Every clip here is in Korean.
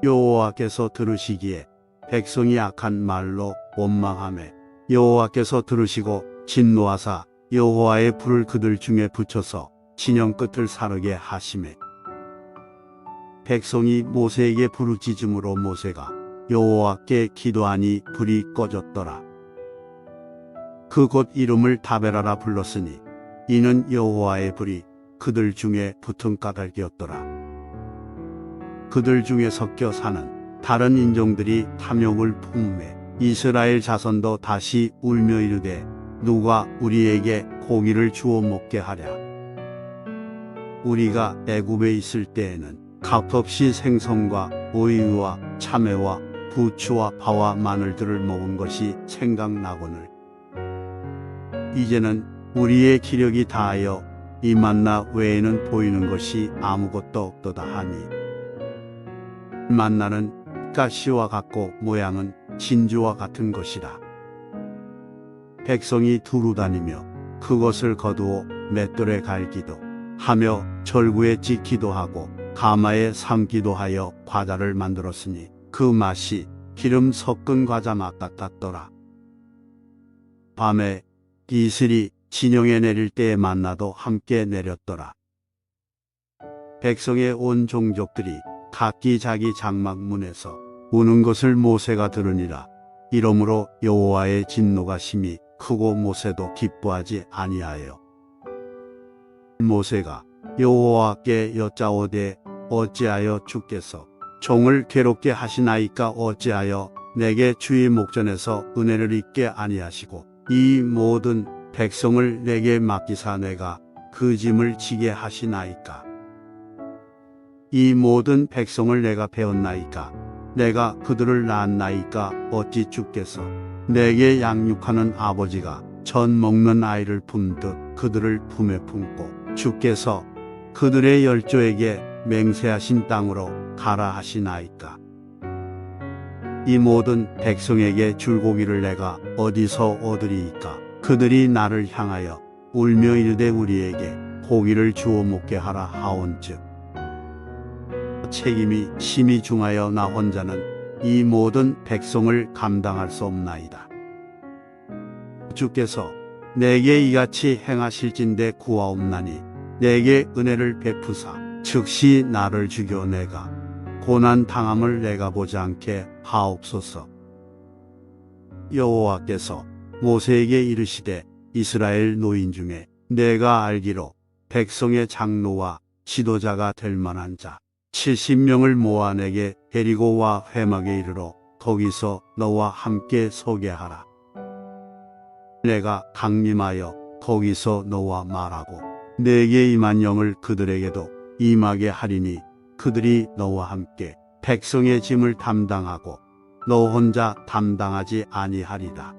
여호와께서 들으시기에 백성이 악한 말로 원망하매 여호와께서 들으시고 진노하사 여호와의 불을 그들 중에 붙여서 진영 끝을 사르게 하시매 백성이 모세에게 부르짖음으로 모세가 여호와께 기도하니 불이 꺼졌더라. 그곳 이름을 다베라라 불렀으니 이는 여호와의 불이 그들 중에 붙은 까닭이었더라. 그들 중에 섞여 사는 다른 인종들이 탐욕을 품매 이스라엘 자손도 다시 울며 이르되 누가 우리에게 고기를 주어 먹게 하랴. 우리가 애굽에 있을 때에는 값없이 생선과 오이와 참외와 부추와 파와 마늘들을 먹은 것이 생각나거늘 이제는 우리의 기력이 다하여 이 만나 외에는 보이는 것이 아무것도 없도다 하니 만나는 가시와 같고 모양은 진주와 같은 것이라. 백성이 두루 다니며 그것을 거두어 맷돌에 갈기도 하며 절구에 찢기도 하고 가마에 삶기도 하여 과자를 만들었으니 그 맛이 기름 섞은 과자 맛 같았더라. 밤에 이슬이 진영에 내릴 때에 만나도 함께 내렸더라. 백성의 온 종족들이 각기 자기 장막 문에서 우는 것을 모세가 들으니라. 이러므로 여호와의 진노가 심히 크고 모세도 기뻐하지 아니하여 모세가 여호와께 여짜오되 어찌하여 주께서 종을 괴롭게 하시나이까 어찌하여 내게 주의 목전에서 은혜를 잊게 아니하시고 이 모든 백성을 내게 맡기사 내가 그 짐을 지게 하시나이까. 이 모든 백성을 내가 배웠나이까 내가 그들을 낳았나이까 어찌 주께서 내게 양육하는 아버지가 전 먹는 아이를 품듯 그들을 품에 품고 주께서 그들의 열조에게 맹세하신 땅으로 가라 하시나이까. 이 모든 백성에게 줄 고기를 내가 어디서 얻으리이까. 그들이 나를 향하여 울며 이르되 우리에게 고기를 주어 먹게 하라 하온즉 책임이 심히 중하여 나 혼자는 이 모든 백성을 감당할 수 없나이다. 주께서 내게 이같이 행하실진대 구하옵나니 내게 은혜를 베푸사 즉시 나를 죽여 내가 고난 당함을 내가 보지 않게 하옵소서. 여호와께서 모세에게 이르시되 이스라엘 노인 중에 내가 알기로 백성의 장로와 지도자가 될 만한 자 70명을 모아 내게 데리고 와 회막에 이르러 거기서 너와 함께 서게 하라. 내가 강림하여 거기서 너와 말하고 내게 임한 영을 그들에게도 임하게 하리니 그들이 너와 함께 백성의 짐을 담당하고 너 혼자 담당하지 아니하리다.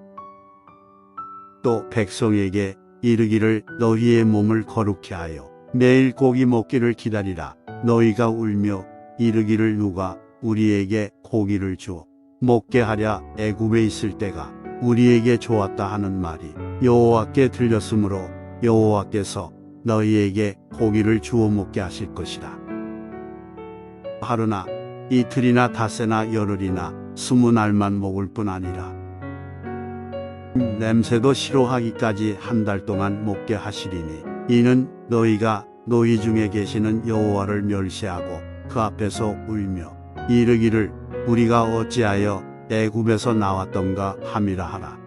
또 백성에게 이르기를 너희의 몸을 거룩케 하여 내일 고기 먹기를 기다리라. 너희가 울며 이르기를 누가 우리에게 고기를 주어 먹게 하랴. 애굽에 있을 때가 우리에게 좋았다 하는 말이 여호와께 들렸으므로 여호와께서 너희에게 고기를 주어 먹게 하실 것이라. 하루나 이틀이나 닷새나 열흘이나 20날만 먹을 뿐 아니라 냄새도 싫어하기까지 한 달 동안 먹게 하시리니 이는 너희가 너희 중에 계시는 여호와를 멸시하고 그 앞에서 울며 이르기를 우리가 어찌하여 애굽에서 나왔던가 함이라 하라.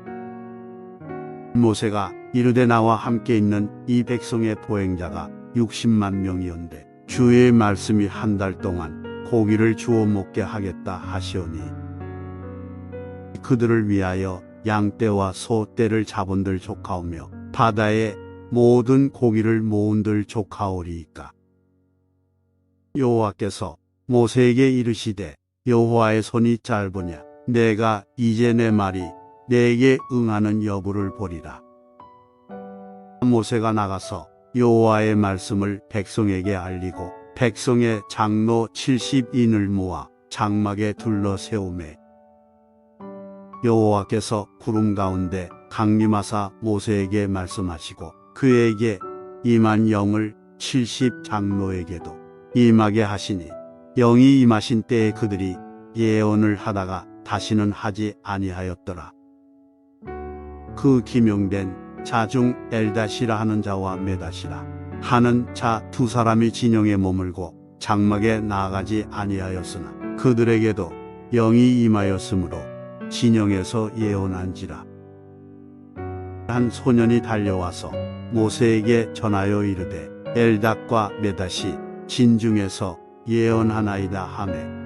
모세가 이르되 나와 함께 있는 이 백성의 보행자가 60만 명이온데 주의 말씀이 한 달 동안 고기를 주어 먹게 하겠다 하시오니 그들을 위하여 양떼와 소떼를 잡은들 조카오며 바다에 모든 고기를 모은들 조카오리이까. 여호와께서 모세에게 이르시되 여호와의 손이 짧으냐 내가 이제 내 말이 내게 응하는 여부를 보리라. 모세가 나가서 여호와의 말씀을 백성에게 알리고 백성의 장로 70인을 모아 장막에 둘러 세우매 여호와께서 구름 가운데 강림하사 모세에게 말씀하시고 그에게 임한 영을 70 장로에게도 임하게 하시니 영이 임하신 때에 그들이 예언을 하다가 다시는 하지 아니하였더라. 그 기명된 자 중 엘닷이라 하는 자와 메닷이라 하는 자 두 사람이 진영에 머물고 장막에 나아가지 아니하였으나 그들에게도 영이 임하였으므로 진영에서 예언한지라. 한 소년이 달려와서 모세에게 전하여 이르되 엘닷과 메닷이 진중에서 예언하나이다 하매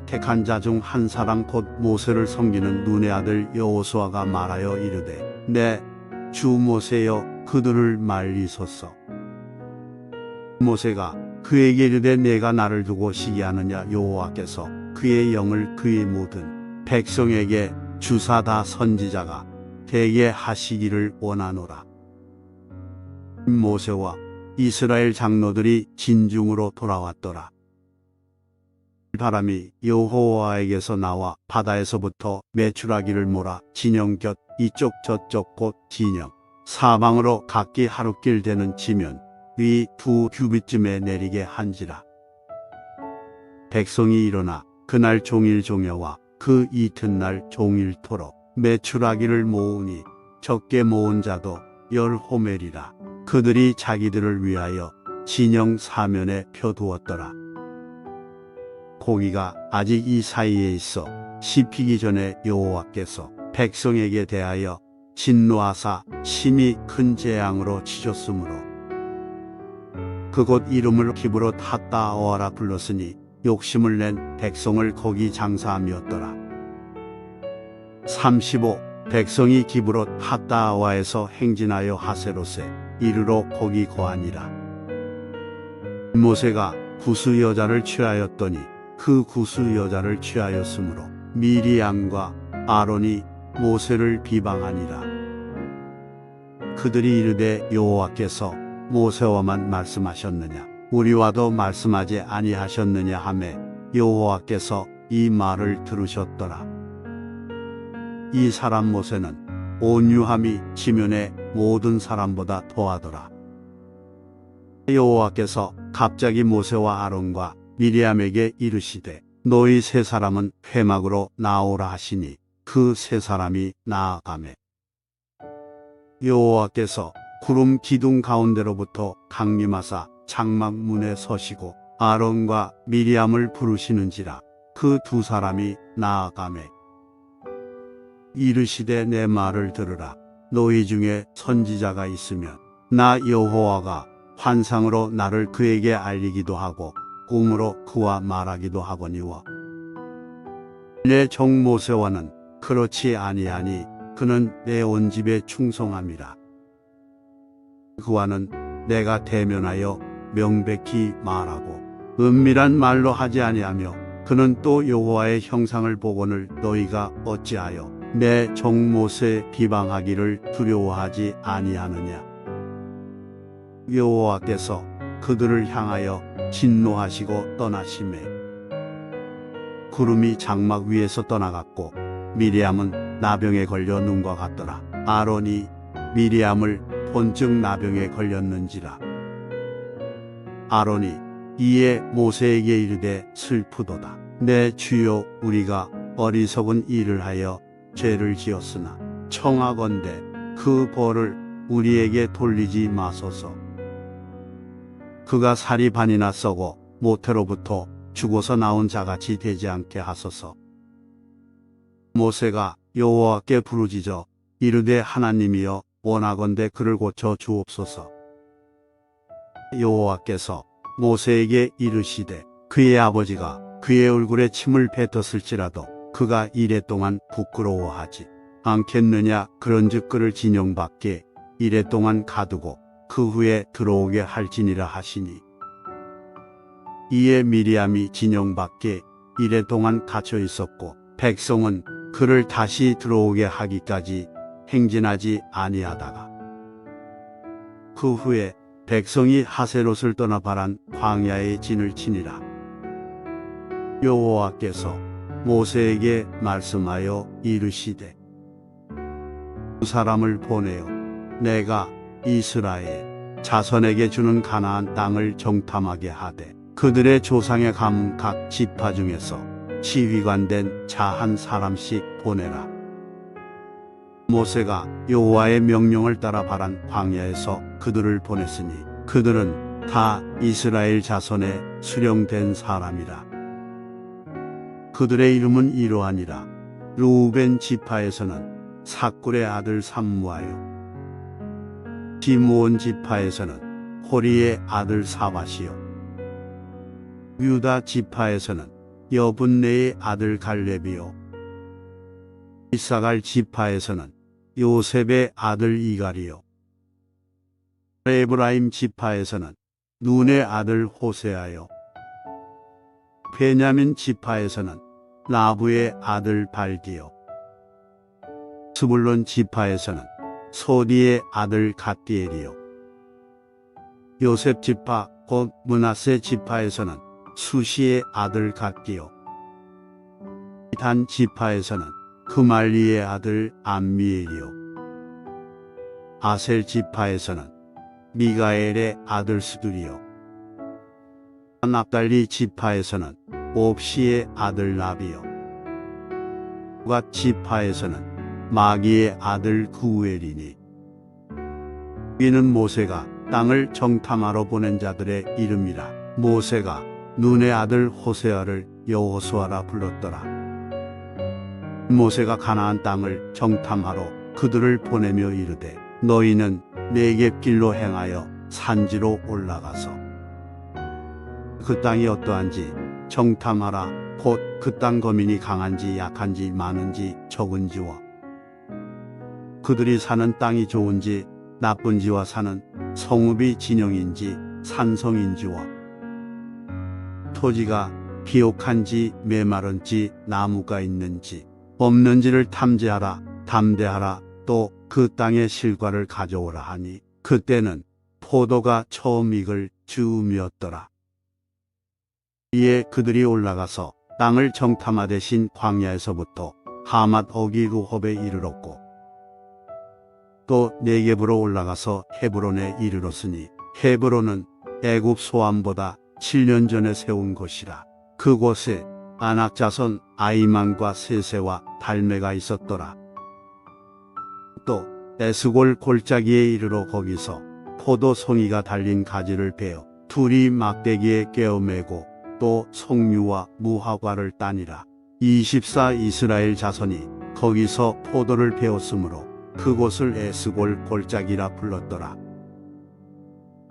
택한 자 중 한 사람 곧 모세를 섬기는 눈의 아들 여호수아가 말하여 이르되 내 주 모세여 그들을 말리소서. 모세가 그에게 이르되 내가 나를 두고 시기하느냐. 여호와께서 그의 영을 그의 모든 백성에게 주사다 선지자가 되게 하시기를 원하노라. 모세와 이스라엘 장로들이 진중으로 돌아왔더라. 바람이 여호와에게서 나와 바다에서부터 메추라기를 몰아 진영 곁 이쪽 저쪽 곧 진영 사방으로 각기 하루길 되는 지면 위 2규빗쯤에 내리게 한지라. 백성이 일어나 그날 종일 종여와 그 이튿날 종일토록 메추라기를 모으니 적게 모은 자도 10호멜이라. 그들이 자기들을 위하여 진영 사면에 펴두었더라. 고기가 아직 이 사이에 있어 씹히기 전에 여호와께서 백성에게 대하여 진노하사 심히 큰 재앙으로 치셨으므로 그곳 이름을 기브롯 핫다어라 불렀으니 욕심을 낸 백성을 거기 장사함이었더라. 35. 백성이 기브롯 핫다아와에서 행진하여 하세롯에 이르러 거기 거하니라. 모세가 구스 여자를 취하였더니 그 구스 여자를 취하였으므로 미리암과 아론이 모세를 비방하니라. 그들이 이르되 여호와께서 모세와만 말씀하셨느냐 우리와도 말씀하지 아니하셨느냐 하매 여호와께서 이 말을 들으셨더라. 이 사람 모세는 온유함이 지면의 모든 사람보다 더하더라. 여호와께서 갑자기 모세와 아론과 미리암에게 이르시되 너희 세 사람은 회막으로 나오라 하시니 그 세 사람이 나아가매 여호와께서 구름 기둥 가운데로부터 강림하사 장막 문에 서시고 아론과 미리암을 부르시는지라. 그 두 사람이 나아가매 이르시되 내 말을 들으라. 너희 중에 선지자가 있으면 나 여호와가 환상으로 나를 그에게 알리기도 하고 꿈으로 그와 말하기도 하거니와 내 종 모세와는 그렇지 아니하니 그는 내 온 집에 충성함이라. 그와는 내가 대면하여 명백히 말하고 은밀한 말로 하지 아니하며 그는 또 여호와의 형상을 보거늘 너희가 어찌하여 내 종 모세 비방하기를 두려워하지 아니하느냐. 여호와께서 그들을 향하여 진노하시고 떠나시매 구름이 장막 위에서 떠나갔고 미리암은 나병에 걸려 눈과 같더라. 아론이 미리암을 본즉 나병에 걸렸는지라. 아론이 이에 모세에게 이르되 슬프도다. 내 주여 우리가 어리석은 일을 하여 죄를 지었으나 청하건대 그 벌을 우리에게 돌리지 마소서. 그가 살이 반이나 썩어 모태로부터 죽어서 나온 자같이 되지 않게 하소서. 모세가 여호와께 부르짖어 이르되 하나님이여 원하건대 그를 고쳐 주옵소서. 여호와께서 모세에게 이르시되 그의 아버지가 그의 얼굴에 침을 뱉었을지라도 그가 이래 동안 부끄러워하지 않겠느냐. 그런즉 그를 진영 밖에 이래 동안 가두고 그 후에 들어오게 할지니라 하시니 이에 미리암이 진영 밖에 이래 동안 갇혀 있었고 백성은 그를 다시 들어오게 하기까지 행진하지 아니하다가 그 후에 백성이 하세롯을 떠나 바란 광야에 진을 치니라. 여호와께서 모세에게 말씀하여 이르시되 두 사람을 보내어 내가 이스라엘 자손에게 주는 가나안 땅을 정탐하게 하되 그들의 조상의 가문 각 지파 중에서 지휘관된 자 한 사람씩 보내라. 모세가 여호와의 명령을 따라 바란 광야에서 그들을 보냈으니 그들은 다 이스라엘 자손에 수령된 사람이라. 그들의 이름은 이러하니라. 르우벤 지파에서는 삭굴의 아들 삼무아요. 시므온 지파에서는 호리의 아들 사밧이요. 유다 지파에서는 여분네의 아들 갈렙이요. 이사갈 지파에서는 요셉의 아들 이갈이요. 에브라임 지파에서는 눈의 아들 호세아요. 베냐민 지파에서는 라부의 아들 발디요. 스불론 지파에서는 소디의 아들 갓디엘이요. 요셉 지파 곧 므낫세 지파에서는 수시의 아들 갓기요. 단 지파에서는 그말리의 아들 암미엘이요. 아셀 지파에서는 미가엘의 아들 스두리요. 납달리 지파에서는 옵시의 아들 나비요. 갓 지파에서는 마기의 아들 구엘이니. 이는 모세가 땅을 정탐하러 보낸 자들의 이름이라. 모세가 눈의 아들 호세아를 여호수아라 불렀더라. 모세가 가나안 땅을 정탐하러 그들을 보내며 이르되 너희는 네겝길로 행하여 산지로 올라가서 그 땅이 어떠한지 정탐하라. 곧 그 땅 거민이 강한지 약한지 많은지 적은지와 그들이 사는 땅이 좋은지 나쁜지와 사는 성읍이 진영인지 산성인지와 토지가 비옥한지 메마른지 나무가 있는지 없는지를 탐지하라. 담대하라. 또 그 땅의 실과를 가져오라 하니 그때는 포도가 처음 익을 즈음이었더라. 이에 그들이 올라가서 땅을 정탐하되신 광야에서부터 하맛 어기 루홉에 이르렀고 또 네겝으로 올라가서 헤브론에 이르렀으니 헤브론은 애굽 소암보다 7년 전에 세운 곳이라. 그곳에 아낙 자손 아이만과 세세와 달메가 있었더라. 또 에스골 골짜기에 이르러 거기서 포도 송이가 달린 가지를 베어 둘이 막대기에 꿰어매고 또 송유와 무화과를 따니라. 24 이스라엘 자손이 거기서 포도를 베었으므로 그곳을 에스골 골짜기라 불렀더라.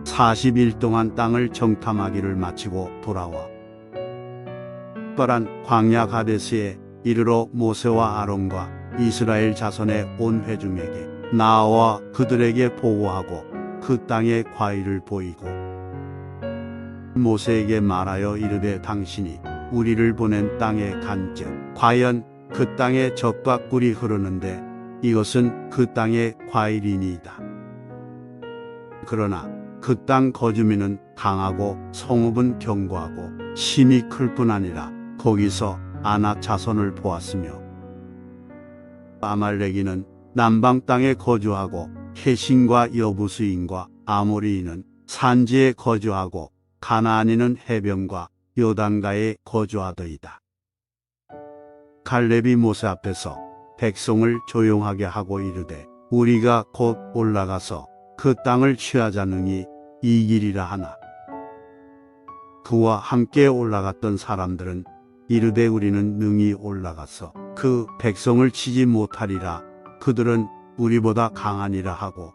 40일 동안 땅을 정탐하기를 마치고 돌아와 특별한 광야 가데스에 이르러 모세와 아론과 이스라엘 자손의 온 회중에게 나와 그들에게 보고하고 그 땅의 과일을 보이고 모세에게 말하여 이르되 당신이 우리를 보낸 땅에 간즉 과연 그 땅에 젖과 꿀이 흐르는데 이것은 그 땅의 과일이니이다. 그러나 그 땅 거주민은 강하고 성읍은 견고하고 심이 클 뿐 아니라 거기서 아낙 자손을 보았으며 아말렉이는 남방 땅에 거주하고 헤신과 여부스인과 아모리인은 산지에 거주하고 가나안인은 해변과 요단가에 거주하더이다. 갈렙이 모세 앞에서 백성을 조용하게 하고 이르되 우리가 곧 올라가서 그 땅을 취하자느니 이기리라 하나. 그와 함께 올라갔던 사람들은 이르되 우리는 능히 올라가서 그 백성을 치지 못하리라. 그들은 우리보다 강하니라 하고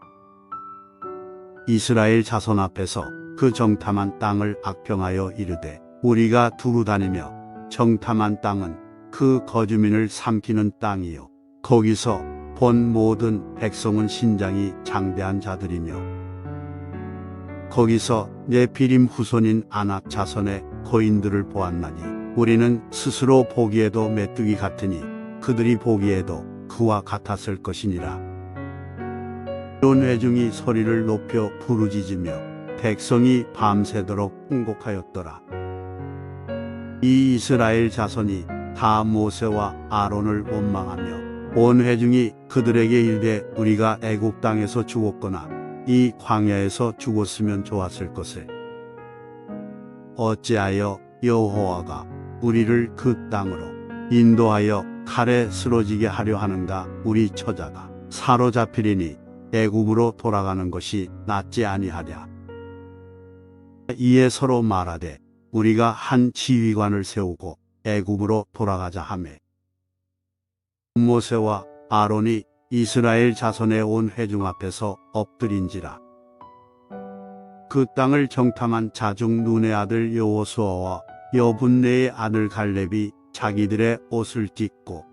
이스라엘 자손 앞에서 그 정탐한 땅을 악평하여 이르되 우리가 두루 다니며 정탐한 땅은 그 거주민을 삼키는 땅이요 거기서 본 모든 백성은 신장이 장대한 자들이며 거기서 네피림 후손인 아낙 자손의 거인들을 보았나니 우리는 스스로 보기에도 메뚜기 같으니 그들이 보기에도 그와 같았을 것이니라. 온 회중이 소리를 높여 부르짖으며 백성이 밤새도록 통곡하였더라. 이 이스라엘 자손이 다 모세와 아론을 원망하며 온 회중이 그들에게 이르되 우리가 애굽 땅에서 죽었거나 이 광야에서 죽었으면 좋았을 것을 어찌하여 여호와가 우리를 그 땅으로 인도하여 칼에 쓰러지게 하려 하는가? 우리 처자가 사로잡히리니 애굽으로 돌아가는 것이 낫지 아니하랴. 이에 서로 말하되 우리가 한 지휘관을 세우고 애굽으로 돌아가자 하매 모세와 아론이 이스라엘 자손의 온 회중 앞에서 엎드린지라. 그 땅을 정탐한 자중 눈의 아들 여호수아와 여분네의 아들 갈렙이 자기들의 옷을 찢고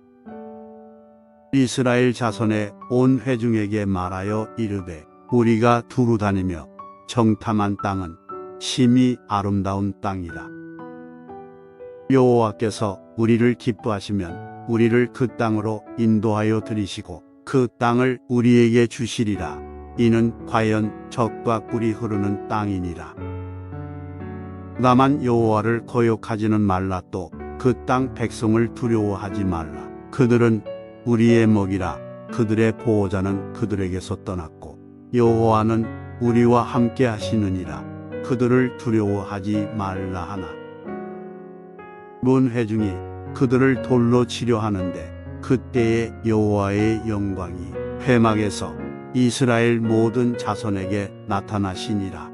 이스라엘 자손의 온 회중에게 말하여 이르되 우리가 두루 다니며 정탐한 땅은 심히 아름다운 땅이라. 여호와께서 우리를 기뻐하시면 우리를 그 땅으로 인도하여 들이시고 그 땅을 우리에게 주시리라. 이는 과연 젖과 꿀이 흐르는 땅이니라. 다만 여호와를 거역하지는 말라. 또 그 땅 백성을 두려워하지 말라. 그들은 우리의 먹이라. 그들의 보호자는 그들에게서 떠났고 여호와는 우리와 함께 하시느니라. 그들을 두려워하지 말라 하나. 온 회중이 그들을 돌로 치려 하는데 그때에 여호와의 영광이 회막에서 이스라엘 모든 자손에게 나타나시니라.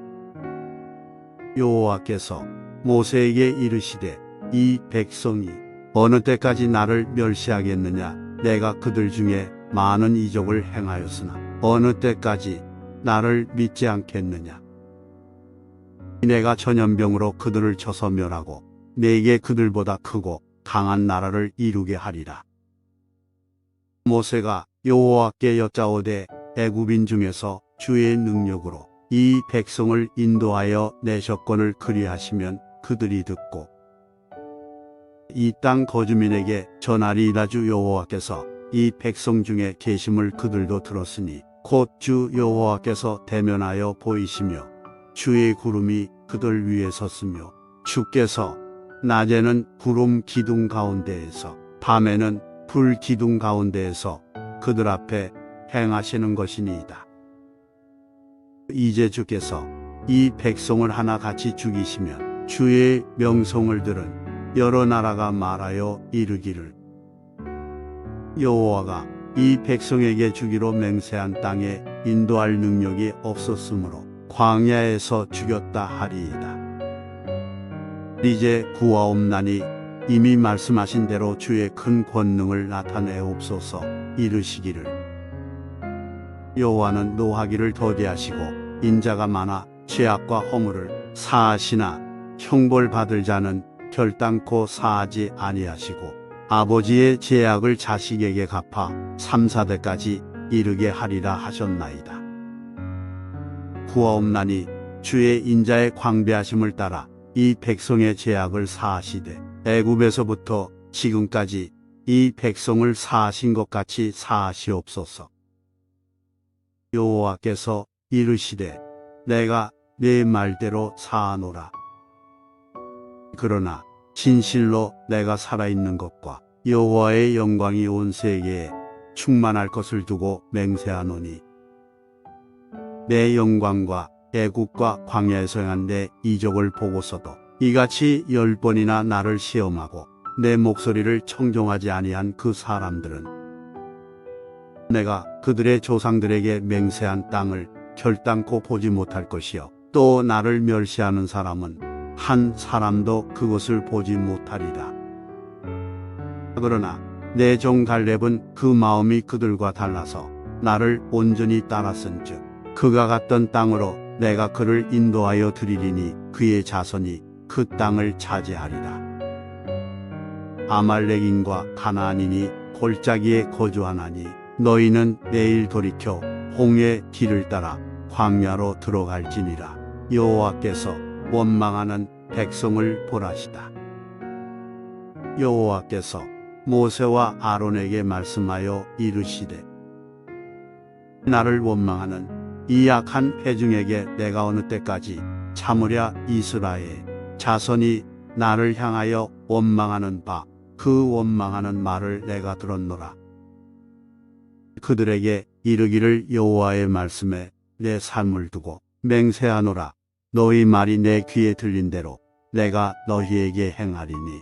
여호와께서 모세에게 이르시되 이 백성이 어느 때까지 나를 멸시하겠느냐? 내가 그들 중에 많은 이적을 행하였으나 어느 때까지 나를 믿지 않겠느냐? 내가 전염병으로 그들을 쳐서 멸하고 내게 그들보다 크고 강한 나라를 이루게 하리라. 모세가 여호와께 여짜오되 애굽인 중에서 주의 능력으로 이 백성을 인도하여 내셨거늘 그리하시면 그들이 듣고 이 땅 거주민에게 전하리이다. 주 여호와께서 이 백성 중에 계심을 그들도 들었으니 곧 주 여호와께서 대면하여 보이시며 주의 구름이 그들 위에 섰으며 주께서 낮에는 구름 기둥 가운데에서 밤에는 불 기둥 가운데에서 그들 앞에 행하시는 것이니이다. 이제 주께서 이 백성을 하나같이 죽이시면 주의 명성을 들은 여러 나라가 말하여 이르기를 여호와가 이 백성에게 주기로 맹세한 땅에 인도할 능력이 없었으므로 광야에서 죽였다 하리이다. 이제 구하옵나니 이미 말씀하신 대로 주의 큰 권능을 나타내옵소서. 이르시기를 여호와는 노하기를 더디하시고 인자가 많아 죄악과 허물을 사하시나 형벌받을 자는 결단코 사하지 아니하시고 아버지의 죄악을 자식에게 갚아 3, 4대까지 이르게 하리라 하셨나이다. 구하옵나니 주의 인자의 광대하심을 따라 이 백성의 죄악을 사하시되 애굽에서부터 지금까지 이 백성을 사하신 것 같이 사하시옵소서. 여호와께서 이르시되 내가 네 말대로 사하노라. 그러나 진실로 내가 살아있는 것과 여호와의 영광이 온 세계에 충만할 것을 두고 맹세하노니 내 영광과 애굽과 광야에서 행한 내 이적을 보고서도 이같이 10번이나 나를 시험하고 내 목소리를 청종하지 아니한 그 사람들은 내가 그들의 조상들에게 맹세한 땅을 결단코 보지 못할 것이요 또 나를 멸시하는 사람은 한 사람도 그것을 보지 못하리라. 그러나 내 종 갈렙은 그 마음이 그들과 달라서 나를 온전히 따랐은즉 그가 갔던 땅으로 내가 그를 인도하여 드리리니 그의 자손이 그 땅을 차지하리라. 아말렉인과 가나안인이 골짜기에 거주하나니 너희는 내일 돌이켜 홍해 길을 따라 광야로 들어갈지니라. 여호와께서 원망하는 백성을 보라시다. 여호와께서 모세와 아론에게 말씀하여 이르시되 나를 원망하는 이 악한 회중에게 내가 어느 때까지 참으랴. 이스라엘 자손이 나를 향하여 원망하는 바 그 원망하는 말을 내가 들었노라. 그들에게 이르기를 여호와의 말씀에 내 삶을 두고 맹세하노라. 너희 말이 내 귀에 들린 대로 내가 너희에게 행하리니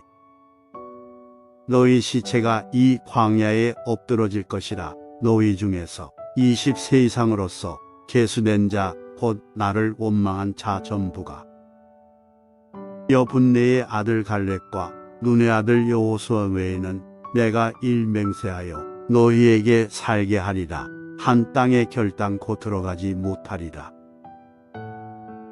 너희 시체가 이 광야에 엎드러질 것이라. 너희 중에서 20세 이상으로서 계수된 자 곧 나를 원망한 자 전부가 여분네의 아들 갈렙과 눈의 아들 여호수아 외에는 내가 일맹세하여 너희에게 살게 하리라. 한 땅에 결단코 들어가지 못하리라.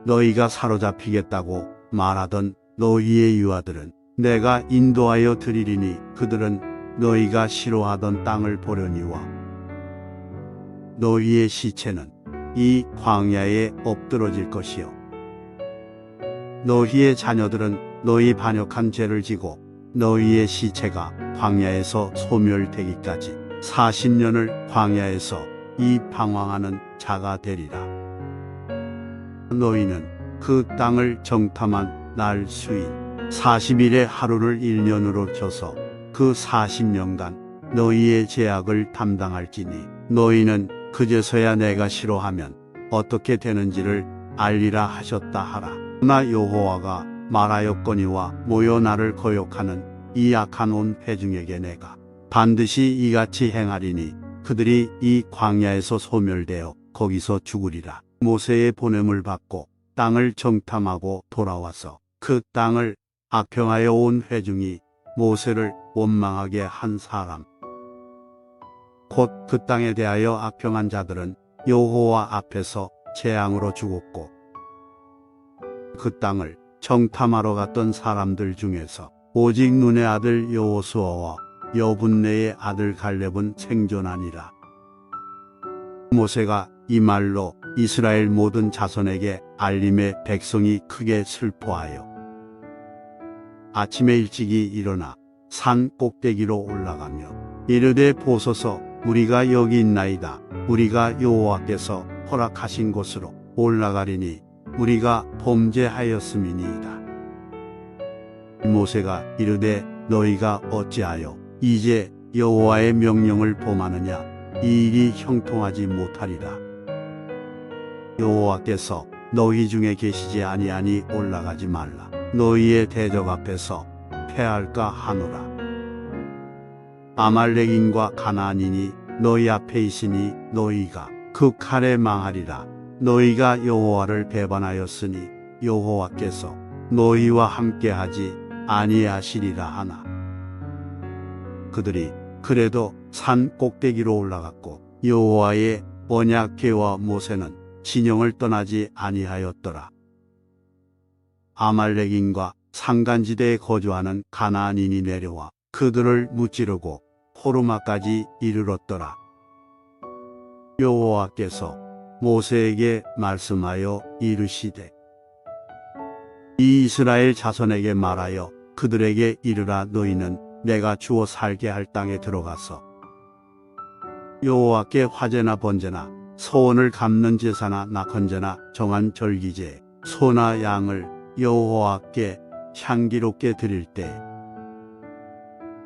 너희가 사로잡히겠다고 말하던 너희의 유아들은 내가 인도하여 드리리니 그들은 너희가 싫어하던 땅을 보려니와 너희의 시체는 이 광야에 엎드러질 것이요 너희의 자녀들은 너희 반역한 죄를 지고 너희의 시체가 광야에서 소멸되기까지 40년을 광야에서 이 방황하는 자가 되리라. 너희는 그 땅을 정탐한 날 수인 40일의 하루를 1년으로 쳐서 그 40년간 너희의 죄악을 담당할지니 너희는 그제서야 내가 싫어하면 어떻게 되는지를 알리라 하셨다 하라. 나 여호와가 말하였거니와 모여 나를 거역하는 이 악한 온 회중에게 내가 반드시 이같이 행하리니 그들이 이 광야에서 소멸되어 거기서 죽으리라. 모세의 보냄을 받고 땅을 정탐하고 돌아와서 그 땅을 악평하여 온 회중이 모세를 원망하게 한 사람 곧 그 땅에 대하여 악평한 자들은 여호와 앞에서 재앙으로 죽었고 그 땅을 정탐하러 갔던 사람들 중에서 오직 눈의 아들 여호수아와 여분네의 아들 갈렙은 생존하니라. 모세가 이 말로 이스라엘 모든 자손에게 알림에 백성이 크게 슬퍼하여 아침에 일찍이 일어나 산 꼭대기로 올라가며 이르되 보소서 우리가 여기 있나이다. 우리가 여호와께서 허락하신 곳으로 올라가리니 우리가 범죄하였음이니이다. 모세가 이르되 너희가 어찌하여 이제 여호와의 명령을 범하느냐. 이 일이 형통하지 못하리라. 여호와께서 너희 중에 계시지 아니하니 올라가지 말라. 너희의 대적 앞에서 패할까 하노라. 아말렉인과 가나안인이 너희 앞에 있으니 너희가 그 칼에 망하리라. 너희가 여호와를 배반하였으니 여호와께서 너희와 함께하지 아니하시리라 하나. 그들이 그래도 산 꼭대기로 올라갔고 여호와의 언약궤와 모세는 진영을 떠나지 아니하였더라. 아말렉인과 산간지대에 거주하는 가나안인이 내려와 그들을 무찌르고 호르마까지 이르렀더라. 여호와께서 모세에게 말씀하여 이르시되 이 이스라엘 자손에게 말하여 그들에게 이르라. 너희는 내가 주어 살게 할 땅에 들어가서 여호와께 화제나 번제나 소원을 갚는 제사나 낙헌제나 정한 절기제 소나 양을 여호와께 향기롭게 드릴 때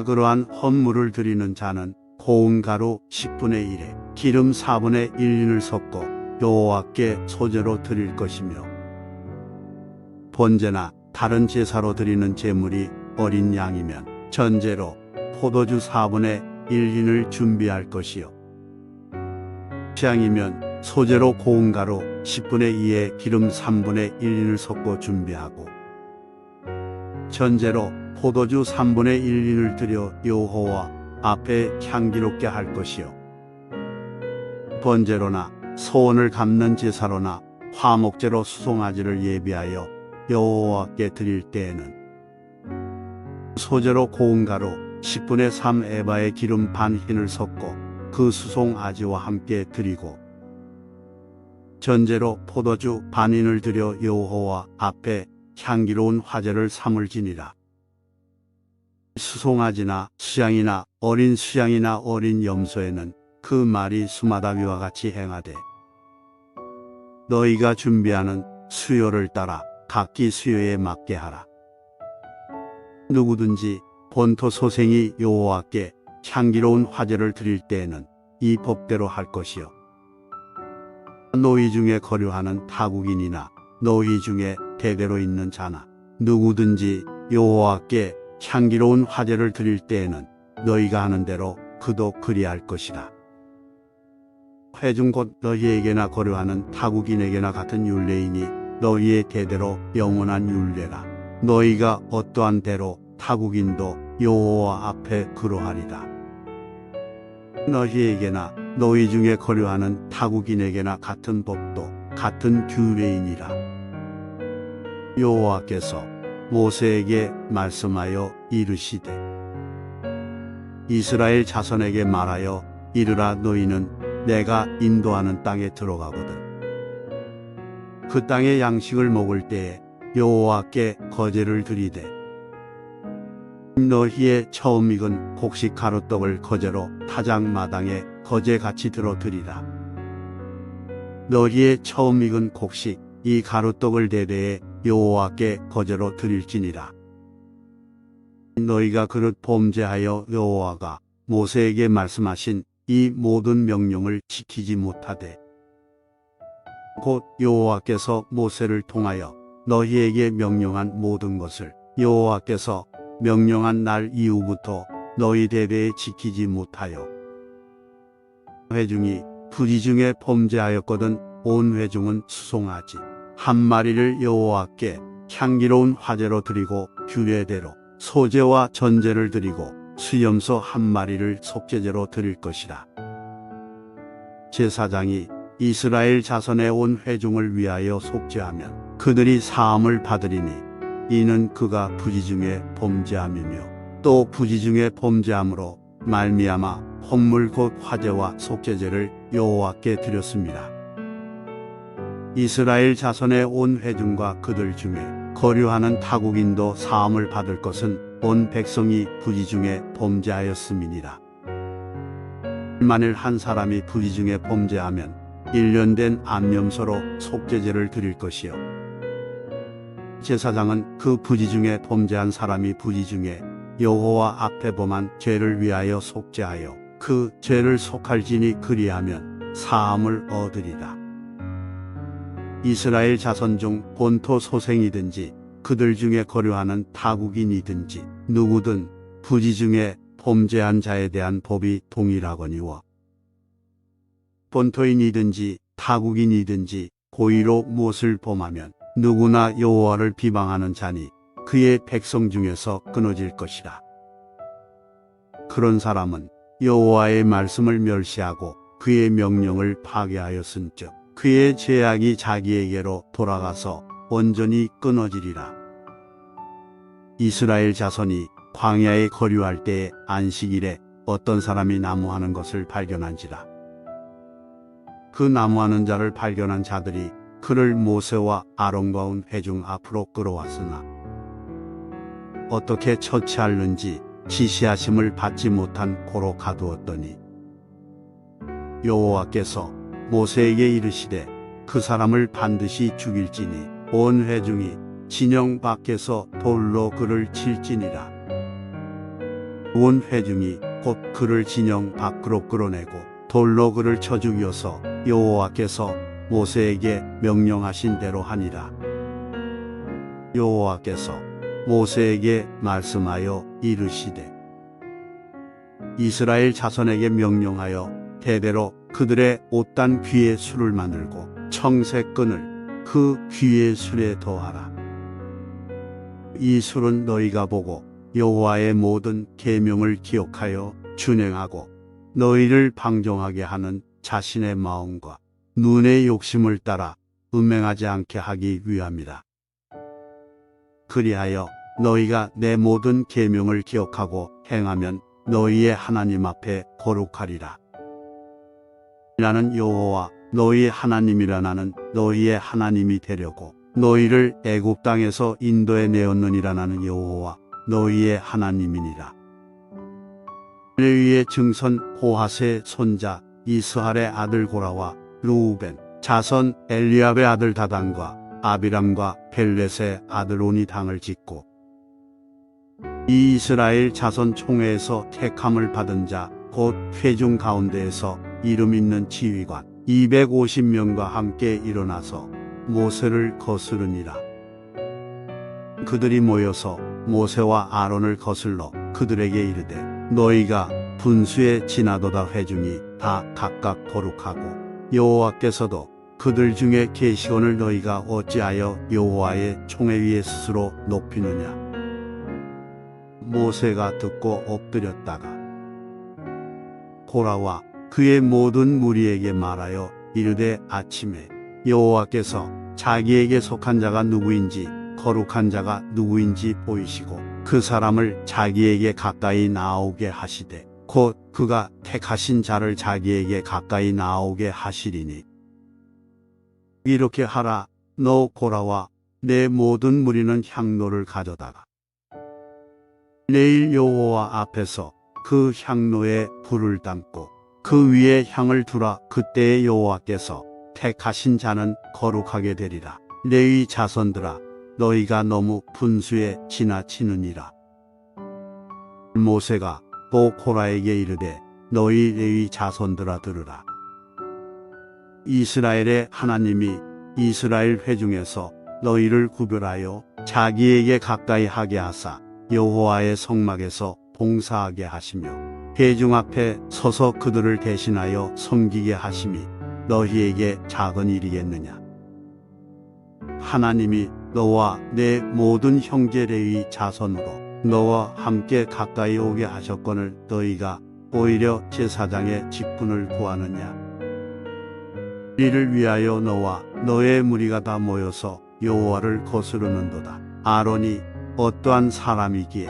그러한 헌물을 드리는 자는 고운 가루 10분의 1에 기름 4분의 1을 섞어 여호와께 소제로 드릴 것이며 번제나 다른 제사로 드리는 제물이 어린 양이면 전제로 포도주 4분의 1을 준비할 것이요 취향이면 소제로 고운 가루 10분의 2에 기름 3분의 1을 섞어 준비하고 전제로 포도주 3분의 1을 드려 여호와 앞에 향기롭게 할 것이요 번제로나 소원을 갚는 제사로나 화목제로 수송아지를 예비하여 여호와께 드릴 때에는 소제로 고운 가루 10분의 3 에바에 기름 반 흰을 섞고 그 수송아지와 함께 드리고 전제로 포도주 반인을 드려 여호와 앞에 향기로운 화제를 삼을 지니라. 수송아지나 수양이나 어린 수양이나 어린 염소에는 그 말이 수마다위와 같이 행하되 너희가 준비하는 수요를 따라 각기 수요에 맞게 하라. 누구든지 본토 소생이 여호와께 향기로운 화제를 드릴 때에는 이 법대로 할 것이요 너희 중에 거류하는 타국인이나 너희 중에 대대로 있는 자나 누구든지 여호와께 향기로운 화제를 드릴 때에는 너희가 하는 대로 그도 그리할 것이라. 회중 곧 너희에게나 거류하는 타국인에게나 같은 율례이니 너희의 대대로 영원한 율례라. 너희가 어떠한 대로 타국인도 여호와 앞에 그러하리라. 너희에게나 너희 중에 거류하는 타국인에게나 같은 법도 같은 규례이니라. 여호와께서 모세에게 말씀하여 이르시되 이스라엘 자손에게 말하여 이르라. 너희는 내가 인도하는 땅에 들어가거든 그 땅의 양식을 먹을 때에 여호와께 거제를 드리되 너희의 처음 익은 곡식 가루떡을 거제로 타작마당에 거제같이 들어 드리라. 너희의 처음 익은 곡식 이 가루떡을 대대에 여호와께 거제로 드릴지니라. 너희가 그릇 범죄하여 여호와가 모세에게 말씀하신 이 모든 명령을 지키지 못하되 곧 여호와께서 모세를 통하여 너희에게 명령한 모든 것을 여호와께서 명령한 날 이후부터 너희 대대에 지키지 못하여 회중이 부지 중에 범죄하였거든 온 회중은 수송아지 한 마리를 여호와께 향기로운 화제로 드리고 규례대로 소제와 전제를 드리고 수염소 한 마리를 속죄제로 드릴 것이라. 제사장이 이스라엘 자손의 온 회중을 위하여 속죄하면 그들이 사함을 받으리니 이는 그가 부지 중에 범죄함이며 또 부지 중에 범죄함으로 말미암아 헌물 곧 화제와 속죄제를 여호와께 드렸습니다. 이스라엘 자손의 온 회중과 그들 중에 거류하는 타국인도 사함을 받을 것은 온 백성이 부지 중에 범죄하였음이니라. 만일 한 사람이 부지 중에 범죄하면 1년 된 암염소로 속죄제를 드릴 것이요 제사장은 그 부지 중에 범죄한 사람이 부지 중에 여호와 앞에 범한 죄를 위하여 속죄하여 그 죄를 속할지니 그리하면 사함을 얻으리라. 이스라엘 자손 중 본토 소생이든지 그들 중에 거류하는 타국인이든지 누구든 부지 중에 범죄한 자에 대한 법이 동일하거니와 본토인이든지 타국인이든지 고의로 무엇을 범하면 누구나 여호와를 비방하는 자니 그의 백성 중에서 끊어질 것이라. 그런 사람은 여호와의 말씀을 멸시하고 그의 명령을 파괴하였은즉 그의 죄악이 자기에게로 돌아가서 온전히 끊어지리라. 이스라엘 자손이 광야에 거류할 때에 안식일에 어떤 사람이 나무하는 것을 발견한지라. 그 나무하는 자를 발견한 자들이 그를 모세와 아론과 온 회중 앞으로 끌어왔으나 어떻게 처치할는지 지시하심을 받지 못한 고로 가두었더니 여호와께서 모세에게 이르시되 그 사람을 반드시 죽일지니 온 회중이 진영 밖에서 돌로 그를 칠지니라. 온 회중이 곧 그를 진영 밖으로 끌어내고 돌로 그를 쳐 죽여서 여호와께서 모세에게 명령하신 대로 하니라. 여호와께서 모세에게 말씀하여 이르시되 이스라엘 자손에게 명령하여 대대로 그들의 옷단 귀에 술을 만들고 청색끈을 그 귀의 술에 더하라. 이 술은 너희가 보고 여호와의 모든 계명을 기억하여 준행하고 너희를 방종하게 하는 자신의 마음과 눈의 욕심을 따라 음행하지 않게 하기 위함이라. 그리하여 너희가 내 모든 계명을 기억하고 행하면 너희의 하나님 앞에 거룩하리라. 나는 여호와 너희의 하나님이라. 나는 너희의 하나님이 되려고 너희를 애굽 땅에서 인도해 내었느니라. 나는 여호와 너희의 하나님이니라. 레위의 증손 고핫의 손자 이스할의 아들 고라와 루우벤 자손 엘리압의 아들 다단과 아비람과 벨렛의 아들 온이 당을 짓고 이 이스라엘 자손 총회에서 택함을 받은 자 곧 회중 가운데에서 이름 있는 지휘관 250명과 함께 일어나서 모세를 거스르니라. 그들이 모여서 모세와 아론을 거슬러 그들에게 이르되 너희가 분수에 지나도다 회중이 다 각각 거룩하고 여호와께서도 그들 중에 계시거늘 너희가 어찌하여 여호와의 총회 위에 스스로 높이느냐. 모세가 듣고 엎드렸다가 고라와 그의 모든 무리에게 말하여 이르되 아침에 여호와께서 자기에게 속한 자가 누구인지 거룩한 자가 누구인지 보이시고 그 사람을 자기에게 가까이 나오게 하시되 곧 그가 택하신 자를 자기에게 가까이 나오게 하시리니 이렇게 하라. 너 고라와 내 모든 무리는 향로를 가져다가 내일 여호와 앞에서 그 향로에 불을 담고 그 위에 향을 두라. 그때에 여호와께서 택하신 자는 거룩하게 되리라. 레위 자손들아 너희가 너무 분수에 지나치느니라. 모세가 또 고라에게 이르되 너희 레위 자손들아 들으라. 이스라엘의 하나님이 이스라엘 회중에서 너희를 구별하여 자기에게 가까이 하게 하사 여호와의 성막에서 봉사하게 하시며 회중 앞에 서서 그들을 대신하여 섬기게 하심이 너희에게 작은 일이겠느냐. 하나님이 너와 내 모든 형제 레위 자손으로 너와 함께 가까이 오게 하셨거늘 너희가 오히려 제사장의 직분을 구하느냐. 이를 위하여 너와 너의 무리가 다 모여서 여호와를 거스르는도다. 아론이 어떠한 사람이기에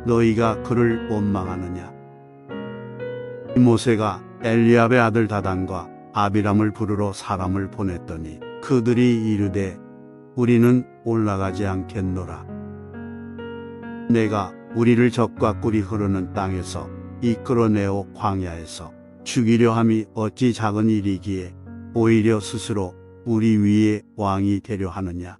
너희가 그를 원망하느냐. 모세가 엘리압의 아들 다단과 아비람을 부르러 사람을 보냈더니 그들이 이르되 우리는 올라가지 않겠노라. 내가 우리를 적과 꿀이 흐르는 땅에서 이끌어내어 광야에서 죽이려 함이 어찌 작은 일이기에 오히려 스스로 우리 위에 왕이 되려 하느냐.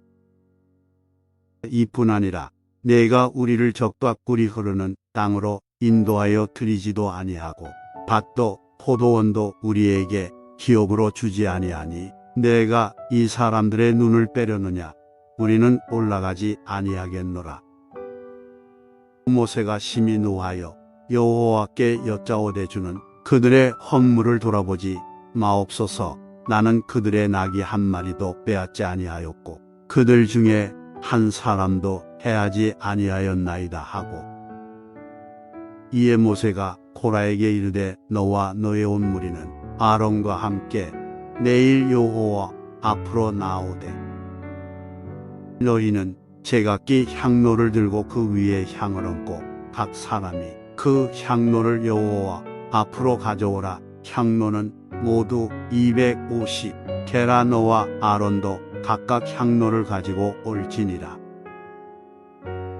이뿐 아니라 내가 우리를 적과 꿀이 흐르는 땅으로 인도하여 드리지도 아니하고 밭도 포도원도 우리에게 기업으로 주지 아니하니 내가 이 사람들의 눈을 빼려느냐. 우리는 올라가지 아니하겠노라. 모세가 심히 노하여 여호와께 여짜오되 주는 그들의 헌물을 돌아보지 마옵소서. 나는 그들의 낙이 한 마리도 빼앗지 아니하였고 그들 중에 한 사람도 해하지 아니하였나이다 하고 이에 모세가 고라에게 이르되 너와 너의 온 무리는 아론과 함께 내일 여호와 앞으로 나오되 너희는 제각기 향로를 들고 그 위에 향을 얹고 각 사람이 그 향로를 여호와 앞으로 가져오라. 향로는 모두 250 게라. 너와 아론도 각각 향로를 가지고 올지니라.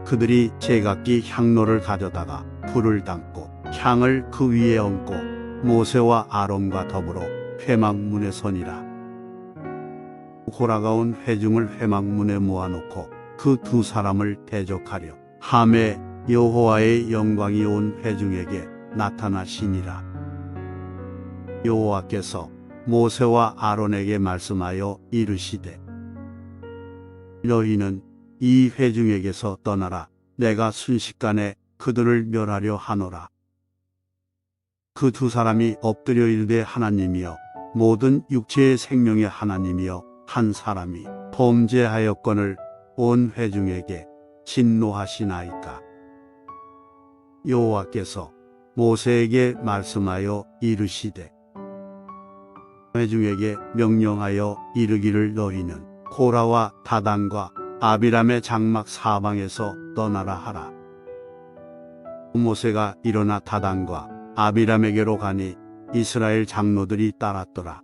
그들이 제각기 향로를 가져다가 불을 담고 향을 그 위에 얹고 모세와 아론과 더불어 회막문에 서니라. 고라가 온 회중을 회막문에 모아놓고 그 두 사람을 대적하려 함에 여호와의 영광이 온 회중에게 나타나시니라. 여호와께서 모세와 아론에게 말씀하여 이르시되 너희는 이 회중에게서 떠나라. 내가 순식간에 그들을 멸하려 하노라. 그 두 사람이 엎드려 이르되 하나님이여 모든 육체의 생명의 하나님이여 한 사람이 범죄하였거늘 온 회중에게 진노하시나이까. 여호와께서 모세에게 말씀하여 이르시되 회중에게 명령하여 이르기를 너희는 고라와 다단과 아비람의 장막 사방에서 떠나라 하라. 모세가 일어나 다단과 아비람에게로 가니 이스라엘 장로들이 따랐더라.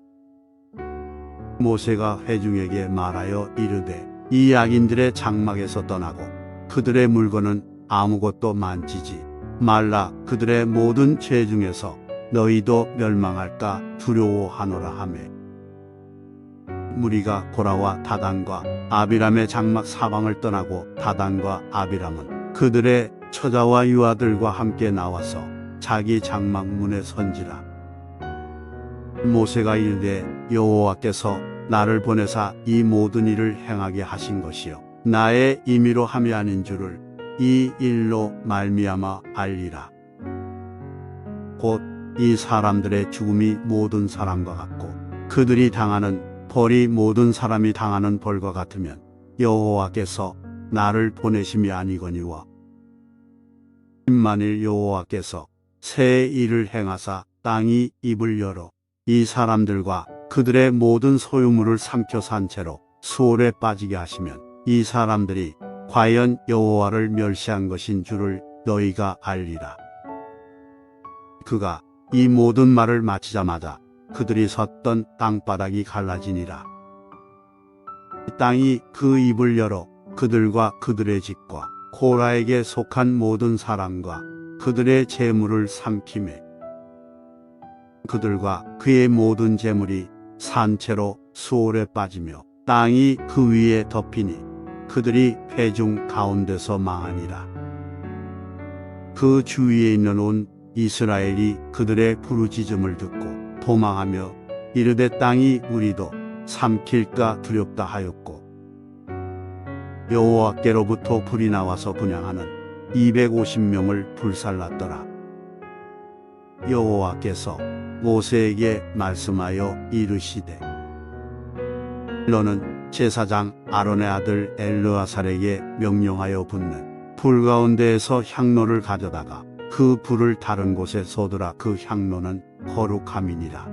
모세가 회중에게 말하여 이르되 이 악인들의 장막에서 떠나고 그들의 물건은 아무것도 만지지 말라. 그들의 모든 죄 중에서 너희도 멸망할까 두려워하노라 하매 무리가 고라와 다단과 아비람의 장막 사방을 떠나고 다단과 아비람은 그들의 처자와 유아들과 함께 나와서 자기 장막 문에 선지라. 모세가 이르되 여호와께서 나를 보내사 이 모든 일을 행하게 하신 것이요 나의 임의로 함이 아닌 줄을 이 일로 말미암아 알리라. 곧 이 사람들의 죽음이 모든 사람과 같고 그들이 당하는 벌이 모든 사람이 당하는 벌과 같으면 여호와께서 나를 보내심이 아니거니와 만일 여호와께서 새 일을 행하사 땅이 입을 열어 이 사람들과 그들의 모든 소유물을 삼켜 산 채로 수월에 빠지게 하시면 이 사람들이 과연 여호와를 멸시한 것인 줄을 너희가 알리라. 그가 이 모든 말을 마치자마자 그들이 섰던 땅바닥이 갈라지니라. 땅이 그 입을 열어 그들과 그들의 집과 고라에게 속한 모든 사람과 그들의 재물을 삼키매 그들과 그의 모든 재물이 산채로 수월에 빠지며 땅이 그 위에 덮이니 그들이 회중 가운데서 망하니라. 그 주위에 있는 온 이스라엘이 그들의 부르짖음을 듣고 도망하며 이르되 땅이 우리도 삼킬까 두렵다 하였고 여호와께로부터 불이 나와서 분향하는 250명을 불살랐더라. 여호와께서 모세에게 말씀하여 이르시되 너는 제사장 아론의 아들 엘르아살에게 명령하여 붓는 불 가운데에서 향로를 가져다가 그 불을 다른 곳에 쏟으라. 그 향로는 거룩함이니라.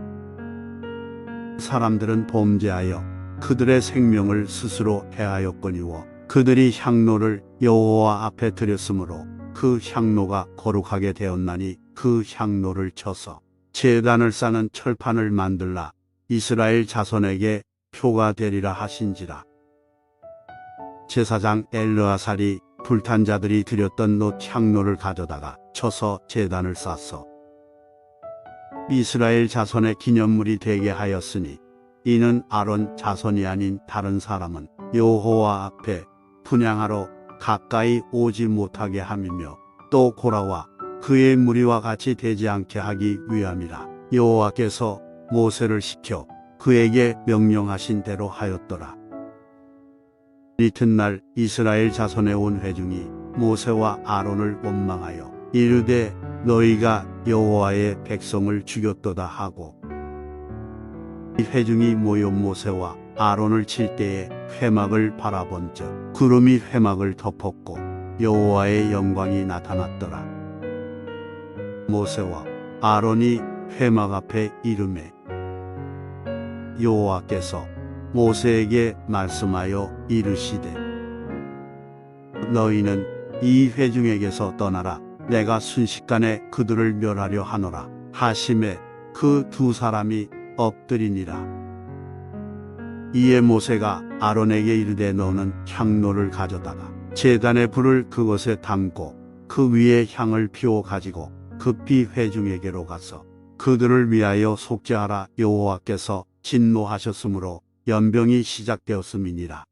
사람들은 범죄하여 그들의 생명을 스스로 해하였거니와 그들이 향로를 여호와 앞에 드렸으므로 그 향로가 거룩하게 되었나니 그 향로를 쳐서 제단을 쌓는 철판을 만들라. 이스라엘 자손에게 표가 되리라 하신지라. 제사장 엘르아살이 불탄 자들이 드렸던 놋 향로를 가져다가 쳐서 제단을 쌓았어. 이스라엘 자손의 기념물이 되게 하였으니 이는 아론 자손이 아닌 다른 사람은 여호와 앞에 분향하러 가까이 오지 못하게 함이며 또 고라와 그의 무리와 같이 되지 않게 하기 위함이라. 여호와께서 모세를 시켜 그에게 명령하신 대로 하였더라. 이튿날 이스라엘 자손의 온 회중이 모세와 아론을 원망하여 이르되 너희가 여호와의 백성을 죽였도다 하고 이 회중이 모여 모세와 아론을 칠 때에 회막을 바라본즉 구름이 회막을 덮었고 여호와의 영광이 나타났더라. 모세와 아론이 회막 앞에 이르매 여호와께서 모세에게 말씀하여 이르시되 너희는 이 회중에게서 떠나라. 내가 순식간에 그들을 멸하려 하노라 하심에 그 두 사람이 엎드리니라. 이에 모세가 아론에게 이르되 너는 향로를 가져다가 제단의 불을 그것에 담고 그 위에 향을 피워 가지고 급히 회중에게로 가서 그들을 위하여 속죄하라. 여호와께서 진노하셨으므로 연병이 시작되었음이니라.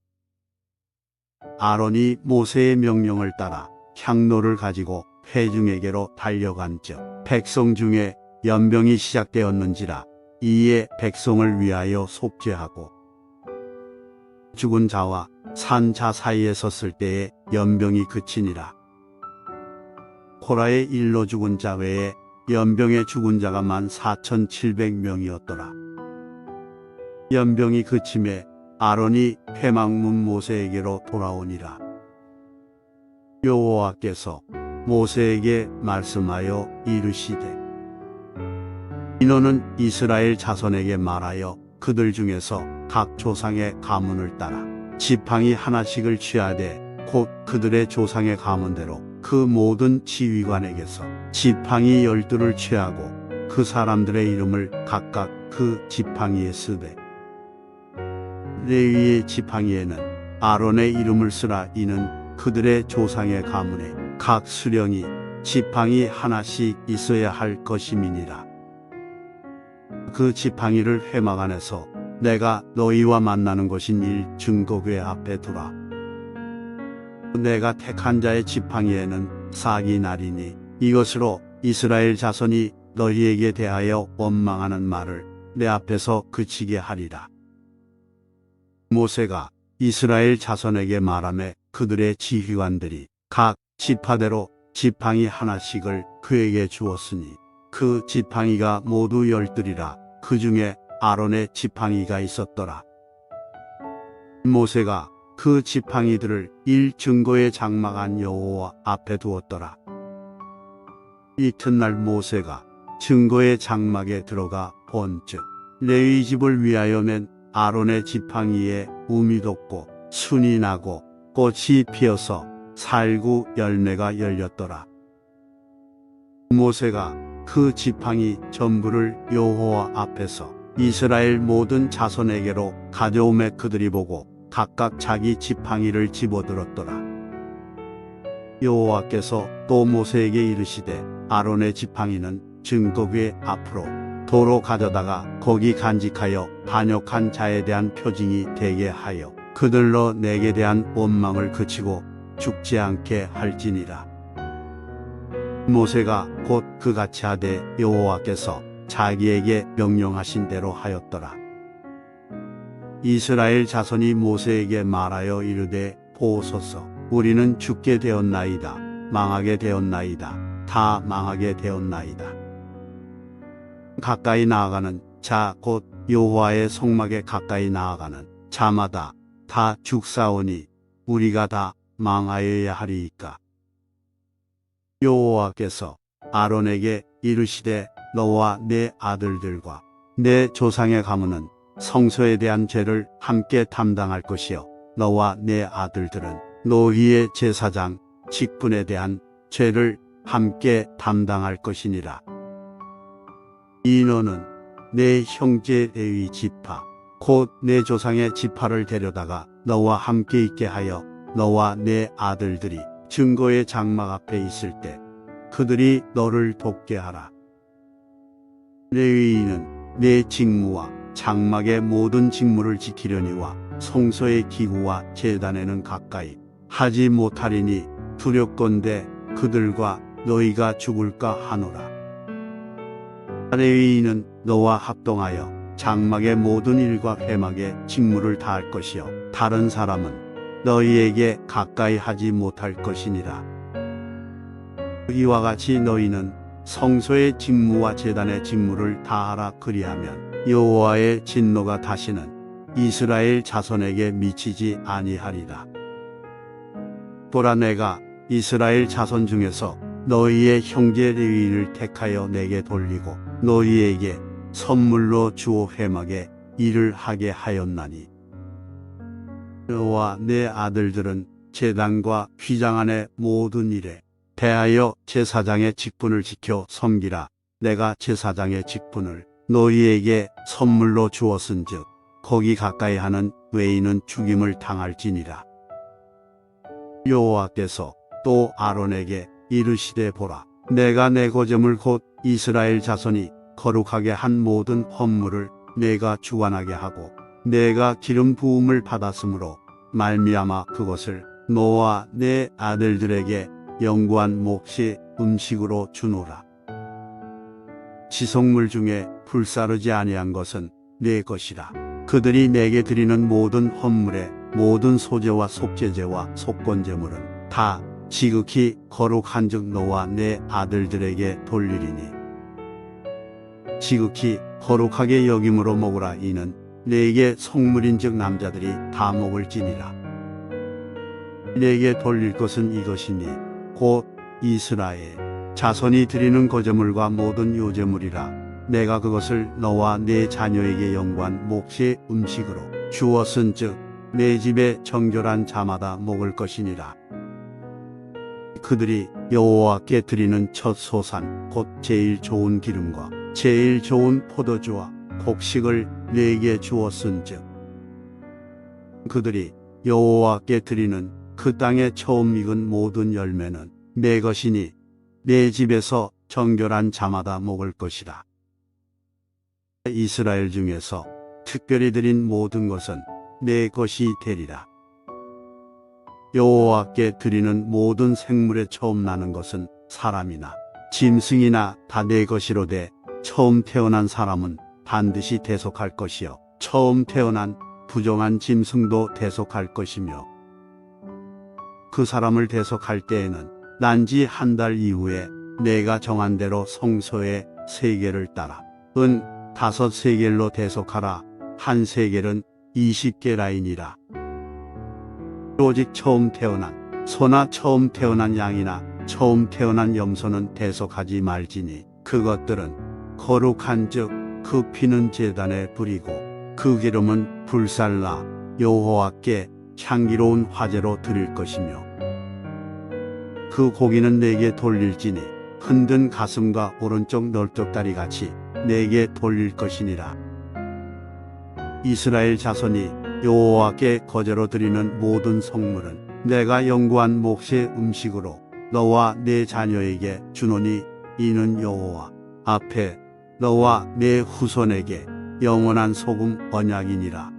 아론이 모세의 명령을 따라 향로를 가지고 회중에게로 달려간즉 백성 중에 연병이 시작되었는지라. 이에 백성을 위하여 속죄하고 죽은 자와 산 자 사이에 섰을 때에 연병이 그치니라. 코라의 일로 죽은 자 외에 연병에 죽은 자가 14,700명이었더라. 연병이 그침에 아론이 회막문 모세에게로 돌아오니라. 여호와께서 모세에게 말씀하여 이르시되 너는 이스라엘 자손에게 말하여 그들 중에서 각 조상의 가문을 따라 지팡이 하나씩을 취하되 곧 그들의 조상의 가문대로 그 모든 지휘관에게서 지팡이 12를 취하고 그 사람들의 이름을 각각 그 지팡이에 쓰되 레위의 지팡이에는 아론의 이름을 쓰라. 이는 그들의 조상의 가문에 각 수령이 지팡이 하나씩 있어야 할 것임이니라. 그 지팡이를 회막 안에서 내가 너희와 만나는 것인 일 증거궤 앞에 두라. 내가 택한 자의 지팡이에는 삭이 나리니 이것으로 이스라엘 자손이 너희에게 대하여 원망하는 말을 내 앞에서 그치게 하리라. 모세가 이스라엘 자손에게 말하매 그들의 지휘관들이 각 지파대로 지팡이 하나씩을 그에게 주었으니 그 지팡이가 모두 10들이라. 그 중에 아론의 지팡이가 있었더라. 모세가 그 지팡이들을 증거의 장막 안 여호와 앞에 두었더라. 이튿날 모세가 증거의 장막에 들어가 본즉 레위 집을 위하여 맨 아론의 지팡이에 움이 돋고 순이 나고 꽃이 피어서 살구 열매가 열렸더라. 모세가 그 지팡이 전부를 여호와 앞에서 이스라엘 모든 자손에게로 가져오매 그들이 보고 각각 자기 지팡이를 집어들었더라. 여호와께서 또 모세에게 이르시되 아론의 지팡이는 증거궤 앞으로 도로 가져다가 거기 간직하여 반역한 자에 대한 표징이 되게 하여 그들로 내게 대한 원망을 그치고 죽지 않게 할지니라. 모세가 곧 그같이 하되 여호와께서 자기에게 명령하신 대로 하였더라. 이스라엘 자손이 모세에게 말하여 이르되 보소서 우리는 죽게 되었나이다. 망하게 되었나이다. 다 망하게 되었나이다. 가까이 나아가는 자 곧 여호와의 성막에 가까이 나아가는 자마다 다 죽사오니 우리가 다 망하여야 하리이까. 여호와께서 아론에게 이르시되 너와 내 아들들과 내 조상의 가문은 성소에 대한 죄를 함께 담당할 것이요 너와 내 아들들은 노희의 제사장 직분에 대한 죄를 함께 담당할 것이니라. 이 너는 내 형제 레위 지파 곧 내 조상의 지파를 데려다가 너와 함께 있게 하여 너와 내 아들들이 증거의 장막 앞에 있을 때 그들이 너를 돕게 하라. 레위인은 내 직무와 장막의 모든 직무를 지키려니와 성소의 기구와 제단에는 가까이 하지 못하리니 두렵건대 그들과 너희가 죽을까 하노라. 레위인은 너와 합동하여 장막의 모든 일과 회막의 직무를 다할 것이요 다른 사람은 너희에게 가까이 하지 못할 것이니라. 이와 같이 너희는 성소의 직무와 제단의 직무를 다하라. 그리하면 여호와의 진노가 다시는 이스라엘 자손에게 미치지 아니하리라. 보라 내가 이스라엘 자손 중에서 너희의 형제 레위인을 택하여 내게 돌리고 너희에게 선물로 주어 회막에 일을 하게 하였나니 너와 내 아들들은 제단과 휘장 안의 모든 일에 대하여 제사장의 직분을 지켜 섬기라. 내가 제사장의 직분을 너희에게 선물로 주었은즉 거기 가까이 하는 외인은 죽임을 당할지니라. 여호와께서 또 아론에게 이르시되 보라 내가 내 거제물 곧 이스라엘 자손이 거룩하게 한 모든 헌물을 내가 주관하게 하고 내가 기름 부음을 받았으므로 말미암아 그것을 너와 내 아들들에게 영구한 몫이 음식으로 주노라. 지속물 중에 불사르지 아니한 것은 내 것이라. 그들이 내게 드리는 모든 헌물의 모든 소제와 속죄제와 속건제물은 다 지극히 거룩한즉 너와 내 아들들에게 돌리리니 지극히 거룩하게 여김으로 먹으라. 이는 내게 속물인즉 남자들이 다 먹을지니라. 내게 돌릴 것은 이것이니 곧 이스라엘 자손이 드리는 거제물과 모든 요제물이라. 내가 그것을 너와 내 자녀에게 영구한 몫의 음식으로 주었은즉 내 집에 정결한 자마다 먹을 것이니라. 그들이 여호와께 드리는 첫 소산 곧 제일 좋은 기름과 제일 좋은 포도주와 곡식을 내게 주었은즉 그들이 여호와께 드리는 그 땅에 처음 익은 모든 열매는 내 것이니 내 집에서 정결한 자마다 먹을 것이라. 이스라엘 중에서 특별히 드린 모든 것은 내 것이 되리라. 여호와께 드리는 모든 생물에 처음 나는 것은 사람이나 짐승이나 다 내 것이로되 처음 태어난 사람은 반드시 대속할 것이요 처음 태어난 부정한 짐승도 대속할 것이며 그 사람을 대속할 때에는 난 지 한 달 이후에 내가 정한 대로 성소의 세겔을 따라 은 5세겔로 대속하라. 한 세겔은 20게라이니라. 오직 처음 태어난 소나 처음 태어난 양이나 처음 태어난 염소는 대속하지 말지니 그것들은 거룩한즉 그 피는 제단에 뿌리고 그 기름은 불살라 여호와께 향기로운 화제로 드릴 것이며 그 고기는 내게 돌릴지니 흔든 가슴과 오른쪽 널쩍다리 같이 내게 돌릴 것이니라. 이스라엘 자손이 여호와께 거제로 드리는 모든 성물은 내가 영구한 몫의 음식으로 너와 내 자녀에게 주노니 이는 여호와 앞에 너와 내 후손에게 영원한 소금 언약이니라.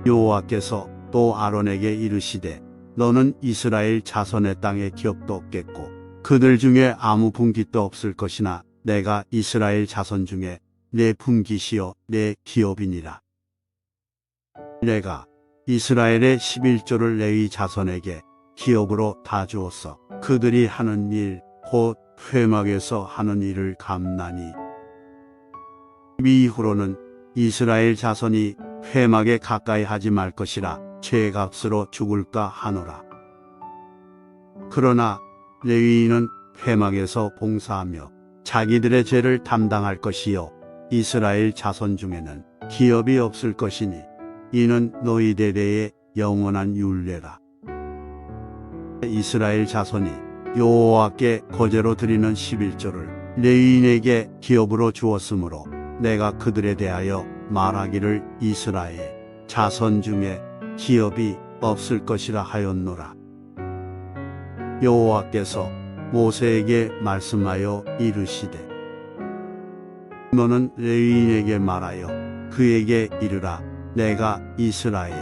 여호와께서 또 아론에게 이르시되 너는 이스라엘 자손의 땅에 기업도 없겠고 그들 중에 아무 분깃도 없을 것이나 내가 이스라엘 자손 중에 내 분깃이요 내 기업이니라. 내가 이스라엘의 11조를 레위 자손에게 기업으로 다 주었어. 그들이 하는 일 곧 회막에서 하는 일을 감나니 이후로는 이스라엘 자손이 회막에 가까이 하지 말 것이라 죄값으로 죽을까 하노라. 그러나 레위인은 회막에서 봉사하며 자기들의 죄를 담당할 것이요 이스라엘 자손 중에는 기업이 없을 것이니 이는 너희 대대의 영원한 율례라. 이스라엘 자손이 여호와께 거제로 드리는 11조를 레위인에게 기업으로 주었으므로 내가 그들에 대하여 말하기를 이스라엘 자손 중에 기업이 없을 것이라 하였노라. 여호와께서 모세에게 말씀하여 이르시되 너는 레위인에게 말하여 그에게 이르라. 내가 이스라엘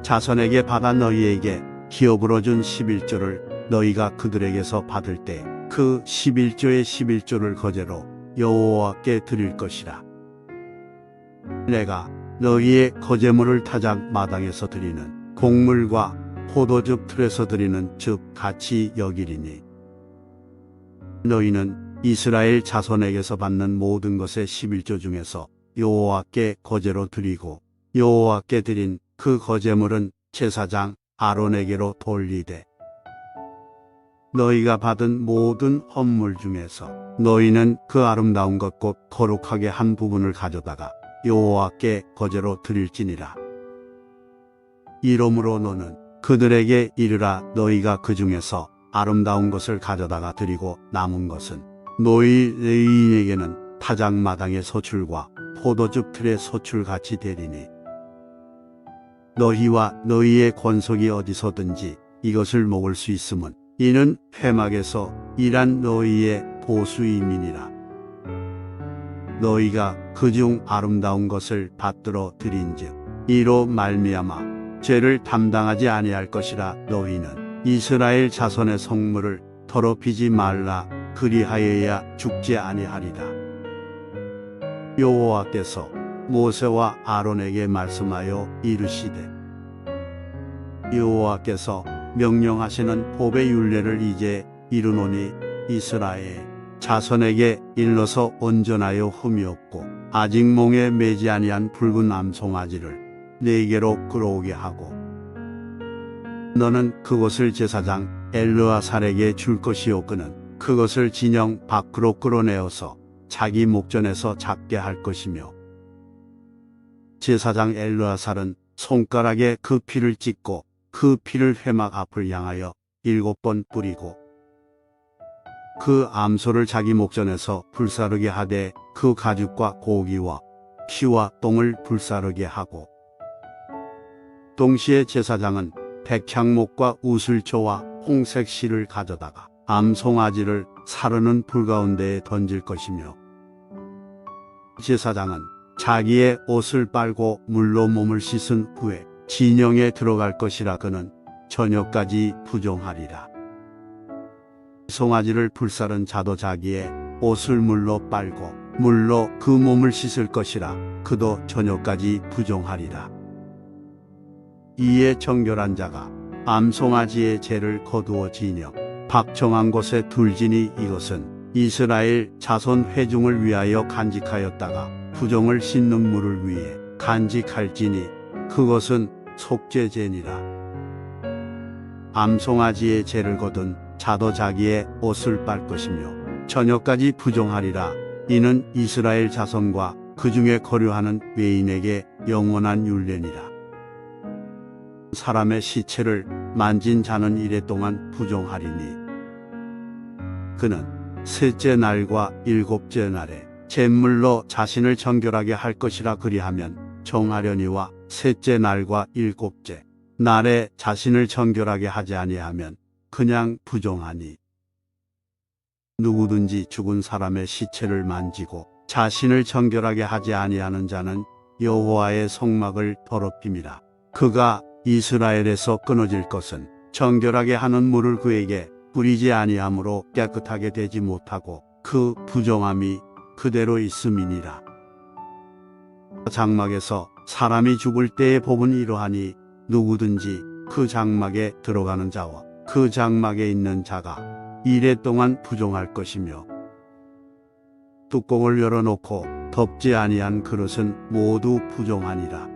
자손에게 받아 너희에게 기업으로 준 11조를 너희가 그들에게서 받을 때 그 11조의 11조를 거제로 여호와께 드릴 것이라. 내가 너희의 거제물을 타작 마당에서 드리는 곡물과 포도즙 틀에서 드리는 즙 같이 여기리니 너희는 이스라엘 자손에게서 받는 모든 것의 11조 중에서 여호와께 거제로 드리고 여호와께 드린 그 거제물은 제사장 아론에게로 돌리되 너희가 받은 모든 헌물 중에서 너희는 그 아름다운 것 곧 거룩하게 한 부분을 가져다가 여호와께 거제로 드릴지니라. 이러므로 너는 그들에게 이르라. 너희가 그 중에서 아름다운 것을 가져다가 드리고 남은 것은 너희 레위인에게는 타작마당의 소출과 포도즙 틀의 소출같이 되리니 너희와 너희의 권속이 어디서든지 이것을 먹을 수 있음은 이는 회막에서 일한 너희의 보수임이니라. 너희가 그중 아름다운 것을 받들어 드린즉 이로 말미암아 죄를 담당하지 아니할 것이라. 너희는 이스라엘 자손의 성물을 더럽히지 말라. 그리하여야 죽지 아니하리라. 여호와께서 모세와 아론에게 말씀하여 이르시되 여호와께서 명령하시는 법의 율례를 이제 이르노니 이스라엘 자손에게 일러서 온전하여 흠이 없고 아직 몽에 매지 아니한 붉은 암송아지를 네게로 끌어오게 하고 너는 그것을 제사장 엘르아살에게 줄 것이요 그는 그것을 진영 밖으로 끌어내어서 자기 목전에서 잡게 할 것이며 제사장 엘르아살은 손가락에 그 피를 찍고 그 피를 회막 앞을 향하여 7번 뿌리고 그 암소를 자기 목전에서 불사르게 하되 그 가죽과 고기와 피와 똥을 불사르게 하고 동시에 제사장은 백향목과 우슬초와 홍색 실을 가져다가 암송아지를 사르는 불 가운데에 던질 것이며 제사장은 자기의 옷을 빨고 물로 몸을 씻은 후에 진영에 들어갈 것이라. 그는 저녁까지 부종하리라. 송아지를 불사른 자도 자기의 옷을 물로 빨고 물로 그 몸을 씻을 것이라. 그도 저녁까지 부종하리라. 이에 정결한 자가 암송아지의 죄를 거두어 진영 박정한 곳에 둘지니 이것은 이스라엘 자손 회중을 위하여 간직하였다가 부정을 씻는 물을 위해 간직할지니 그것은 속죄제니라. 암송아지의 죄를 거둔 자도 자기의 옷을 빨 것이며 저녁까지 부정하리라. 이는 이스라엘 자손과 그 중에 거류하는 외인에게 영원한 율례니라. 사람의 시체를 만진 자는 이래 동안 부정하리니 그는 셋째 날과 일곱째 날에 제물로 자신을 정결하게 할 것이라. 그리하면 정하려니와 셋째 날과 일곱째 날에 자신을 정결하게 하지 아니하면 그냥 부정하니 누구든지 죽은 사람의 시체를 만지고 자신을 정결하게 하지 아니하는 자는 여호와의 성막을 더럽힘이라. 그가 이스라엘에서 끊어질 것은 정결하게 하는 물을 그에게 뿌리지 아니하므로 깨끗하게 되지 못하고 그 부정함이 그대로 있음이니라. 장막에서 사람이 죽을 때의 법은 이러하니 누구든지 그 장막에 들어가는 자와 그 장막에 있는 자가 이래 동안 부정할 것이며 뚜껑을 열어놓고 덮지 아니한 그릇은 모두 부정하니라.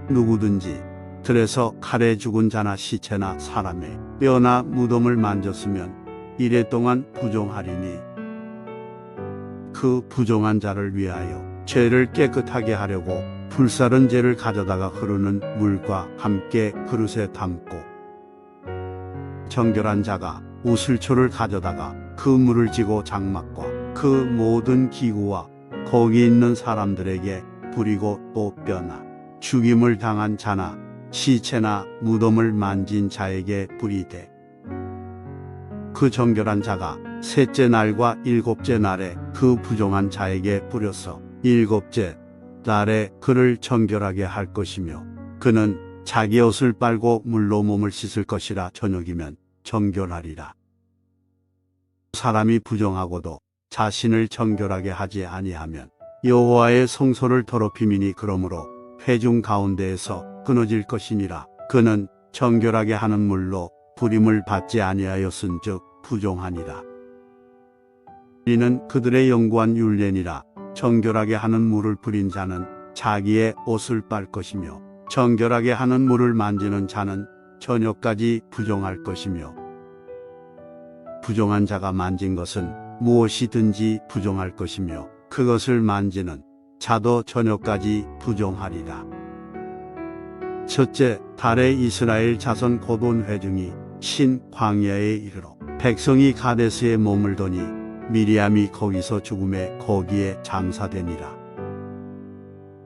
누구든지 들에서 칼에 죽은 자나 시체나 사람의 뼈나 무덤을 만졌으면 이래 동안 부정하리니 그 부정한 자를 위하여 죄를 깨끗하게 하려고 불사른 죄를 가져다가 흐르는 물과 함께 그릇에 담고 정결한 자가 우슬초를 가져다가 그 물을 지고 장막과 그 모든 기구와 거기 있는 사람들에게 부리고 또 뼈나 죽임을 당한 자나 시체나 무덤을 만진 자에게 부리되 그 정결한 자가 셋째 날과 일곱째 날에 그 부정한 자에게 뿌려서 일곱째 날에 그를 정결하게 할 것이며 그는 자기 옷을 빨고 물로 몸을 씻을 것이라. 저녁이면 정결하리라. 사람이 부정하고도 자신을 정결하게 하지 아니하면 여호와의 성소를 더럽힘이니 그러므로 회중 가운데에서 끊어질 것이니라. 그는 정결하게 하는 물로 부림을 받지 아니하였은즉 부정하니라. 이는 그들의 영구한 율례니라. 정결하게 하는 물을 부린 자는 자기의 옷을 빨 것이며 정결하게 하는 물을 만지는 자는 저녁까지 부정할 것이며 부정한 자가 만진 것은 무엇이든지 부정할 것이며 그것을 만지는 자도 저녁까지 부정하리라. 첫째 달에 이스라엘 자손 곧 온 회중이 신 광야에 이르러 백성이 가데스에 머물더니 미리암이 거기서 죽음에 거기에 장사되니라.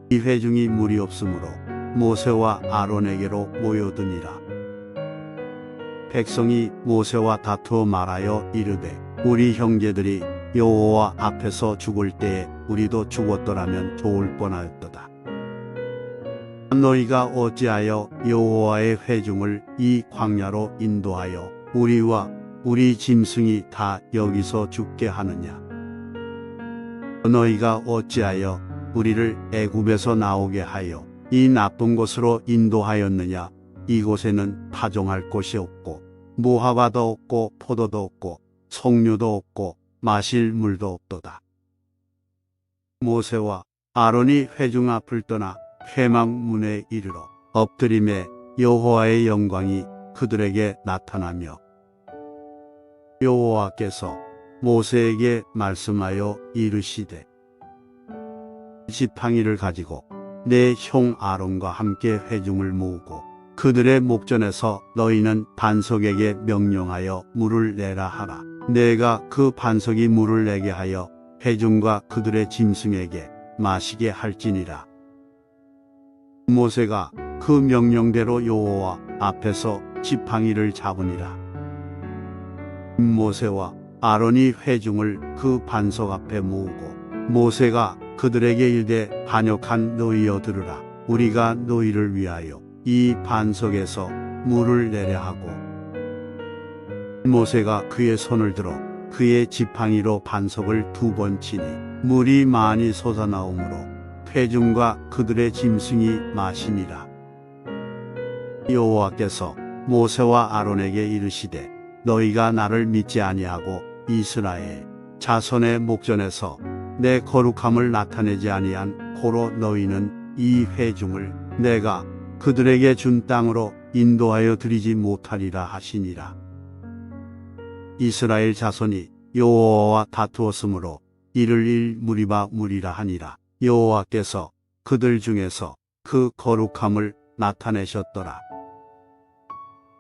이 회중이 물이 없으므로 모세와 아론에게로 모여드니라. 백성이 모세와 다투어 말하여 이르되 우리 형제들이 여호와 앞에서 죽을 때에 우리도 죽었더라면 좋을 뻔하였도다. 너희가 어찌하여 여호와의 회중을 이 광야로 인도하여 우리와 우리 짐승이 다 여기서 죽게 하느냐? 너희가 어찌하여 우리를 애굽에서 나오게 하여 이 나쁜 곳으로 인도하였느냐? 이곳에는 파종할 곳이 없고 무화과도 없고 포도도 없고 석류도 없고 마실 물도 없도다. 모세와 아론이 회중 앞을 떠나 회막문에 이르러 엎드림에 여호와의 영광이 그들에게 나타나며 여호와께서 모세에게 말씀하여 이르시되 지팡이를 가지고 내 형 아론과 함께 회중을 모으고 그들의 목전에서 너희는 반석에게 명령하여 물을 내라 하라. 내가 그 반석이 물을 내게 하여 회중과 그들의 짐승에게 마시게 할지니라. 모세가 그 명령대로 여호와 앞에서 지팡이를 잡으니라. 모세와 아론이 회중을 그 반석 앞에 모으고 모세가 그들에게 이르되 반역한 너희여 들으라. 우리가 너희를 위하여 이 반석에서 물을 내려 하고 모세가 그의 손을 들어 그의 지팡이로 반석을 2번 치니 물이 많이 솟아나오므로 회중과 그들의 짐승이 마시니라. 여호와께서 모세와 아론에게 이르시되 너희가 나를 믿지 아니하고 이스라엘 자손의 목전에서 내 거룩함을 나타내지 아니한 고로 너희는 이 회중을 내가 그들에게 준 땅으로 인도하여 드리지 못하리라 하시니라. 이스라엘 자손이 여호와와 다투었으므로 이를 일무리바 무리라 하니라. 여호와께서 그들 중에서 그 거룩함을 나타내셨더라.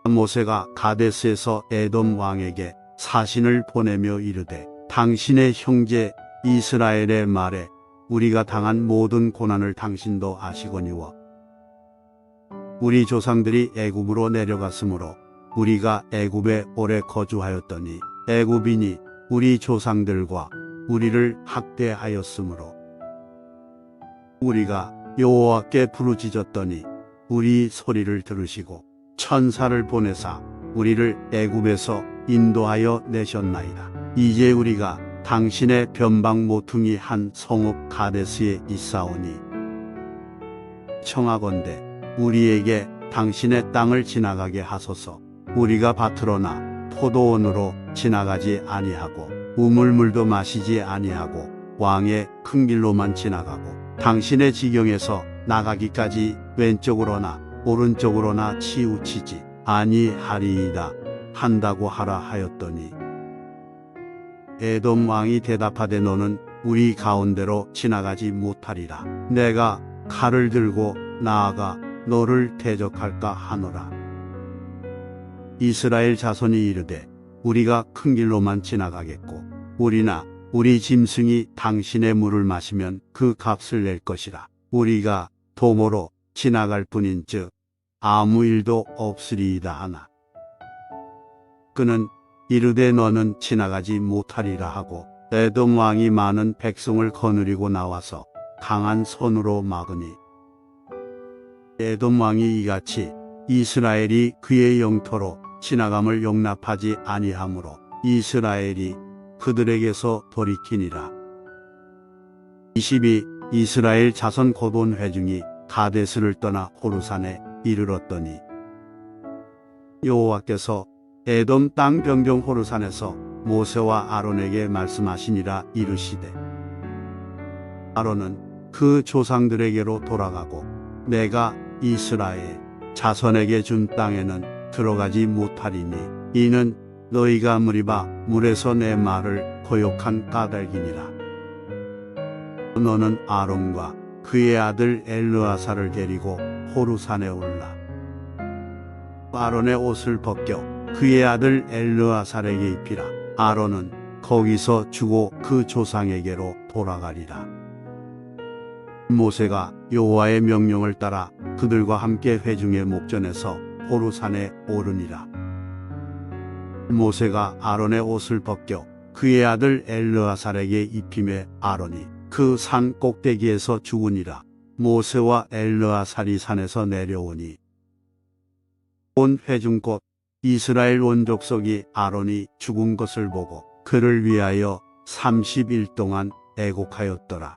모세가 가데스에서 에돔 왕에게 사신을 보내며 이르되 당신의 형제 이스라엘의 말에 우리가 당한 모든 고난을 당신도 아시거니와 우리 조상들이 애굽으로 내려갔으므로 우리가 애굽에 오래 거주하였더니 애굽인이 우리 조상들과 우리를 학대하였으므로 우리가 여호와께 부르짖었더니 우리 소리를 들으시고 천사를 보내사 우리를 애굽에서 인도하여 내셨나이다. 이제 우리가 당신의 변방 모퉁이 한 성읍 가데스에 있사오니 청하건대 우리에게 당신의 땅을 지나가게 하소서. 우리가 밭으로나 포도원으로 지나가지 아니하고 우물물도 마시지 아니하고 왕의 큰 길로만 지나가고 당신의 지경에서 나가기까지 왼쪽으로나 오른쪽으로나 치우치지 아니하리이다 한다고 하라 하였더니 에돔 왕이 대답하되 너는 우리 가운데로 지나가지 못하리라. 내가 칼을 들고 나아가 너를 대적할까 하노라. 이스라엘 자손이 이르되 우리가 큰 길로만 지나가겠고 우리나 우리 짐승이 당신의 물을 마시면 그 값을 낼 것이라. 우리가 도모로 지나갈 뿐인즉 아무 일도 없으리이다 하나 그는 이르되 너는 지나가지 못하리라 하고 에돔 왕이 많은 백성을 거느리고 나와서 강한 손으로 막으니 에돔 왕이 이같이 이스라엘이 그의 영토로 지나감을 용납하지 아니하므로 이스라엘이 그들에게서 돌이키니라. 22. 이스라엘 자손 고돈 회중이 가데스를 떠나 호르산에 이르렀더니 여호와께서 에돔 땅 병정 호르산에서 모세와 아론에게 말씀하시니라. 이르시되 아론은 그 조상들에게로 돌아가고 내가 이스라엘 자손에게 준 땅에는 들어가지 못하리니 이는 너희가 무리바 물에서 내 말을 거역한 까닭이니라. 너는 아론과 그의 아들 엘르아사를 데리고 호르산에 올라 아론의 옷을 벗겨 그의 아들 엘르아살에게 입히라. 아론은 거기서 죽고 그 조상에게로 돌아가리라. 모세가 여호와의 명령을 따라 그들과 함께 회중의 목전에서 호르산에 오르니라. 모세가 아론의 옷을 벗겨 그의 아들 엘르아살에게 입힘에 아론이 그 산 꼭대기에서 죽으니라. 모세와 엘르아살이 산에서 내려오니 온 회중 곧 이스라엘 온 족속이 아론이 죽은 것을 보고 그를 위하여 30일 동안 애곡하였더라.